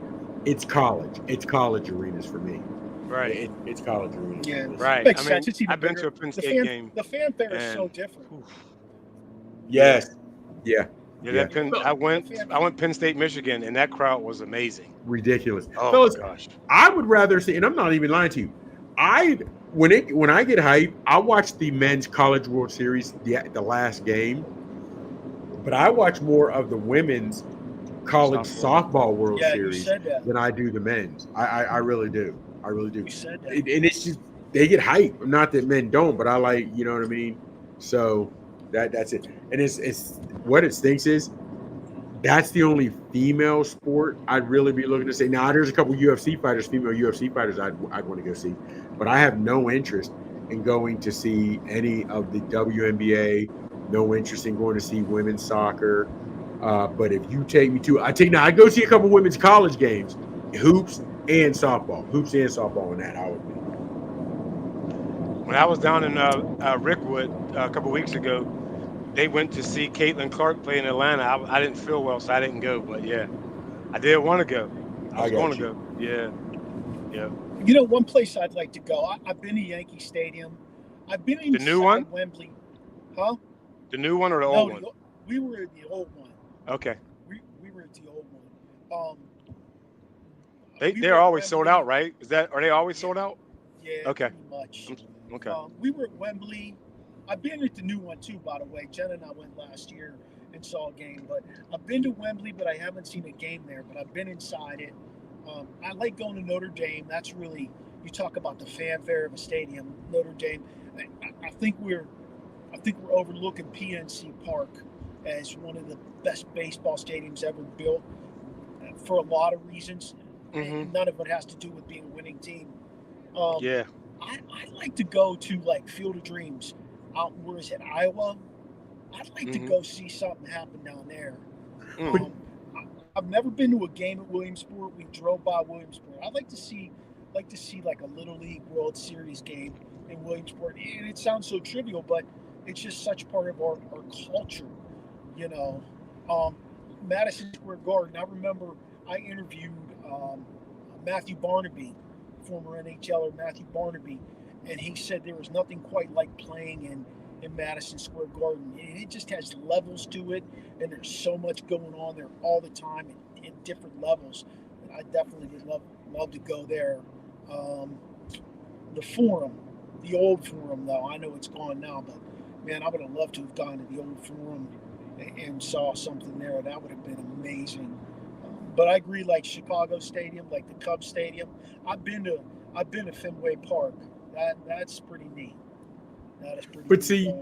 It's college arenas for me.
Right.
It's college arenas.
Yeah,
right.
Makes sense. It's
I've been to a Penn State game.
The fanfare is so different.
Yes. Yeah.
Yeah, I went Penn State, Michigan, and that crowd was amazing.
Ridiculous.
Oh
Fellas,
my gosh.
I would rather see, and I'm not even lying to you. When I get hyped, I watch the men's College World Series, the last game, but I watch more of the women's college softball World Series than I do the men's. I really do. I really do.
You said that.
And it's just they get hyped. Not that men don't, but I like, you know what I mean? So that's it. And it's what it stinks is that's the only female sport I'd really be looking to say. Now there's a couple female UFC fighters I'd want to go see, but I have no interest in going to see any of the WNBA. No interest in going to see women's soccer. But if you take me to, I'd go see a couple women's college games, hoops and softball, and that I would be.
When I was down in Rickwood a couple weeks ago, they went to see Caitlin Clark play in Atlanta. I didn't feel well, so I didn't go. But yeah, I did want to go. I was going to go. Yeah.
You know, one place I'd like to go. I've been to Yankee Stadium. I've been in
the new one,
Wembley. Huh?
The new one or the old one?
We were in the old one.
Okay.
We were at the old one.
They're always sold out, right? Are they always sold out?
Yeah.
Okay.
Pretty much.
Okay.
We were at Wembley. I've been at the new one too, by the way. Jen and I went last year and saw a game, but I've been to Wembley, but I haven't seen a game there. But I've been inside it. I like going to Notre Dame. That's really, you talk about the fanfare of a stadium. Notre Dame. I think we're overlooking PNC Park as one of the best baseball stadiums ever built for a lot of reasons. And none of it has to do with being a winning team. I'd like to go to like Field of Dreams out, where is it, Iowa? I'd like to go see something happen down there. I've never been to a game at Williamsport. We drove by Williamsport. I'd like to see like a Little League World Series game in Williamsport. And it sounds so trivial, but it's just such part of our culture, you know. Madison Square Garden. I remember I interviewed Matthew Barnaby, former NHLer Matthew Barnaby, and he said there was nothing quite like playing in Madison Square Garden. It just has levels to it, and there's so much going on there all the time in different levels. And I definitely would love to go there. The Forum, the old Forum, though, I know it's gone now, but man, I would have loved to have gone to the old Forum and saw something there. That would have been amazing. But I agree, like Chicago Stadium, like the Cubs Stadium. I've been to Fenway Park. That's pretty neat. That is pretty.
But see,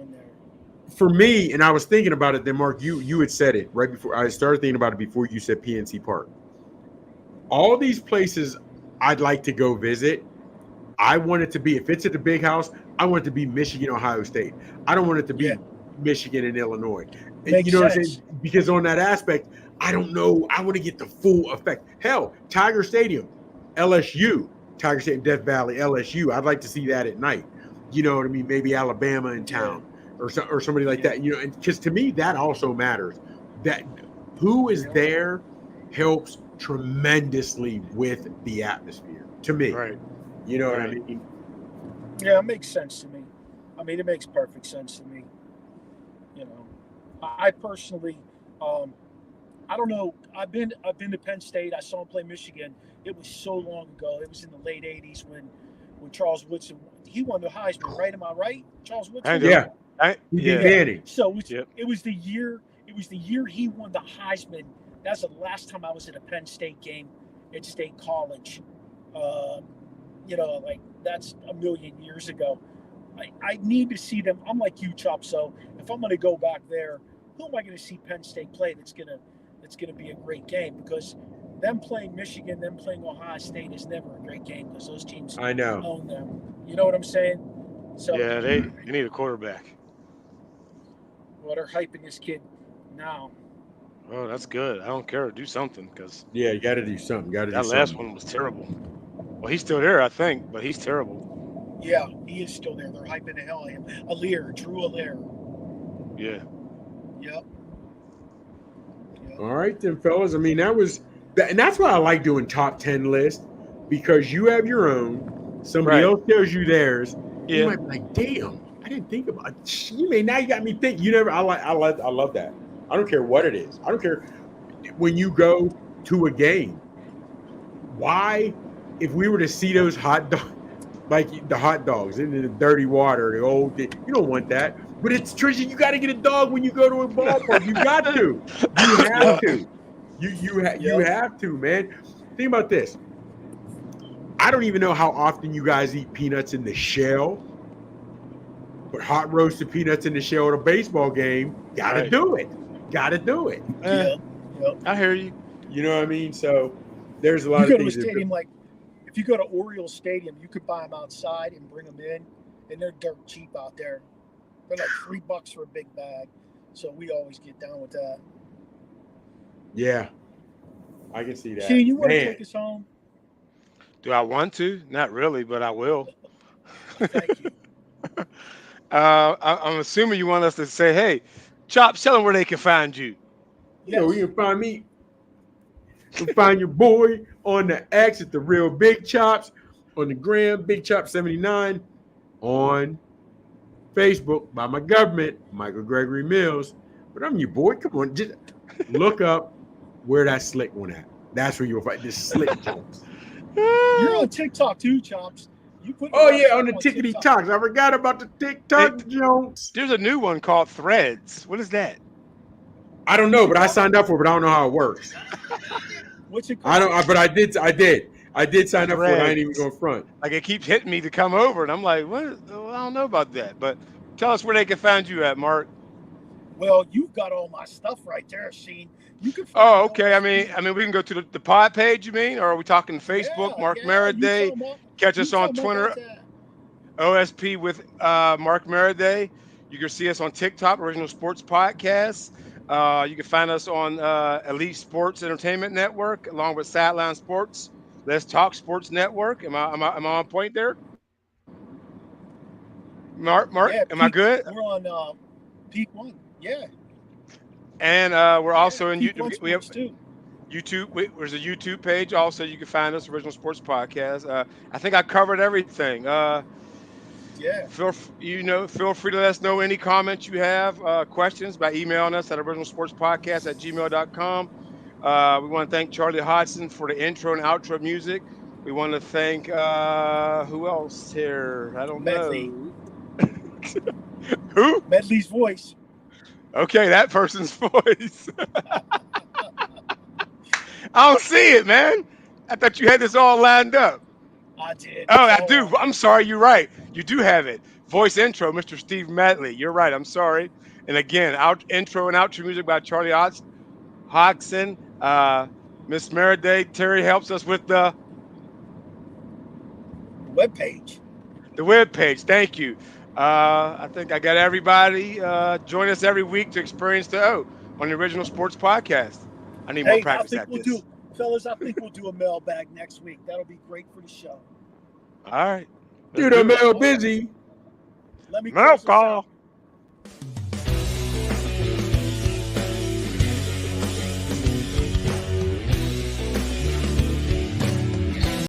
for me, and I was thinking about it. Then, Mark, you had said it right before I started thinking about it. Before you said PNC Park. All these places I'd like to go visit. I want it to be, if it's at the Big House, I want it to be Michigan, Ohio State. I don't want it to be Michigan and Illinois.
Makes
You know what I'm
sense.
saying? Because on that aspect, I don't know. I want to get the full effect. Hell, Tiger Stadium, LSU, Tiger Stadium, Death Valley, LSU. I'd like to see that at night. You know what I mean? Maybe Alabama in town or somebody like that. You know, because to me that also matters. That who is there helps tremendously with the atmosphere. To me,
Right.
You know what I mean?
Yeah, it makes sense to me. I mean, it makes perfect sense to me. You know, I personally, I don't know. I've been to Penn State. I saw him play Michigan. It was so long ago. It was in the late '80s when Charles Woodson he won the Heisman. Right? Am I right? Charles Woodson.
Yeah.
Yeah.
So it was the year. It was the year he won the Heisman. That's the last time I was at a Penn State game at State College. You know, like that's a million years ago. I need to see them. I'm like you, Chop. So if I'm going to go back there, who am I going to see Penn State play? That's going to be a great game because them playing Michigan, them playing Ohio State is never a great game because those teams own them. You know what I'm saying? So
yeah, they need a quarterback.
Well, they're hyping this kid now.
Oh, that's good. I don't care. Do something because
you got to do something.
That last one was terrible. Well, he's still there, I think, but he's terrible.
Yeah, he is still there. They're hyping the hell out of him. Drew Allaire.
Yeah.
Yep.
All right, then, fellas. I mean, and that's why I like doing top 10 lists because you have your own. Somebody else tells you theirs.
Yeah.
You might be like, damn, I didn't think about it. Now you got me thinking. You never. I love that. I don't care what it is. I don't care when you go to a game. Why, if we were to see those hot dogs, like the hot dogs in the dirty water, the old, you don't want that. But it's Trisha, you got to get a dog when you go to a ballpark. You got to. You have to. You have to, man. Think about this. I don't even know how often you guys eat peanuts in the shell, but hot roasted peanuts in the shell at a baseball game, gotta do it. Gotta do it.
I hear you.
You know what I mean? So there's a lot of
things.
You go to a
stadium like, if you go to Orioles Stadium, you could buy them outside and bring them in, and they're dirt cheap out there. They're like $3 for a big bag. So we always get down with that.
Yeah. I can see that.
Shane, you want to take us home?
Do I want to? Not really, but I will.
Thank you.
I'm assuming you want us to say, hey, Chop, tell them where they can find you.
You know, you can find me. You can find your boy on the X at the Real Big Chops, on the gram, Big Chop 79, on Facebook by my government, Michael Gregory Mills. But I'm your boy. Come on, just look up where that slick one at. That's where you'll find this slick jokes.
You're on TikTok too, Chops.
On the tickety talks. I forgot about the TikTok jokes.
There's a new one called Threads. What is that?
I don't know, but I signed up for it, but I don't know how it works.
What's it called?
I don't. But I did sign up for it. I ain't even going front.
Like it keeps hitting me to come over, and I'm like, what? Well, I don't know about that. But tell us where they can find you at, Mark.
Well, you've got all my stuff right there, Sheen. You can. Find
okay. I mean, we can go to the pod page. You mean, or are we talking Facebook? Mark Maradei. Catch us on Twitter. O.S.P with Mark Maradei. You can see us on TikTok, Original Sports Podcast. You can find us on Elite Sports Entertainment Network, along with Sideline Sports. Let's Talk Sports Network. Am I on point there? Mark, am I good?
We're on Peak One. Yeah.
And we're also in YouTube. We have
too.
YouTube. There's a YouTube page. Also, you can find us, Original Sports Podcast. I think I covered everything.
Yeah.
Feel free to let us know any comments you have, questions by emailing us at originalsportspodcast@gmail.com. We want to thank Charlie Hodgson for the intro and outro music. We want to thank who else here? I don't know. Who?
Medley's voice.
Okay, that person's voice. I don't see it, man. I thought you had this all lined up.
I did.
Oh, I do. I'm sorry. You're right. You do have it. Voice intro, Mr. Steve Medley. You're right. I'm sorry. And again, intro and outro music by Charlie Hodgson. Miss Maradei. Terry helps us with the
webpage.
The webpage. Thank you. I think I got everybody. Join us every week to experience the O on the Original Sports Podcast. I need more practice at this.
Fellas, I think we'll do a mailbag next week. That'll be great for the show.
All right.
Dude, I'm busy.
Let me close this out.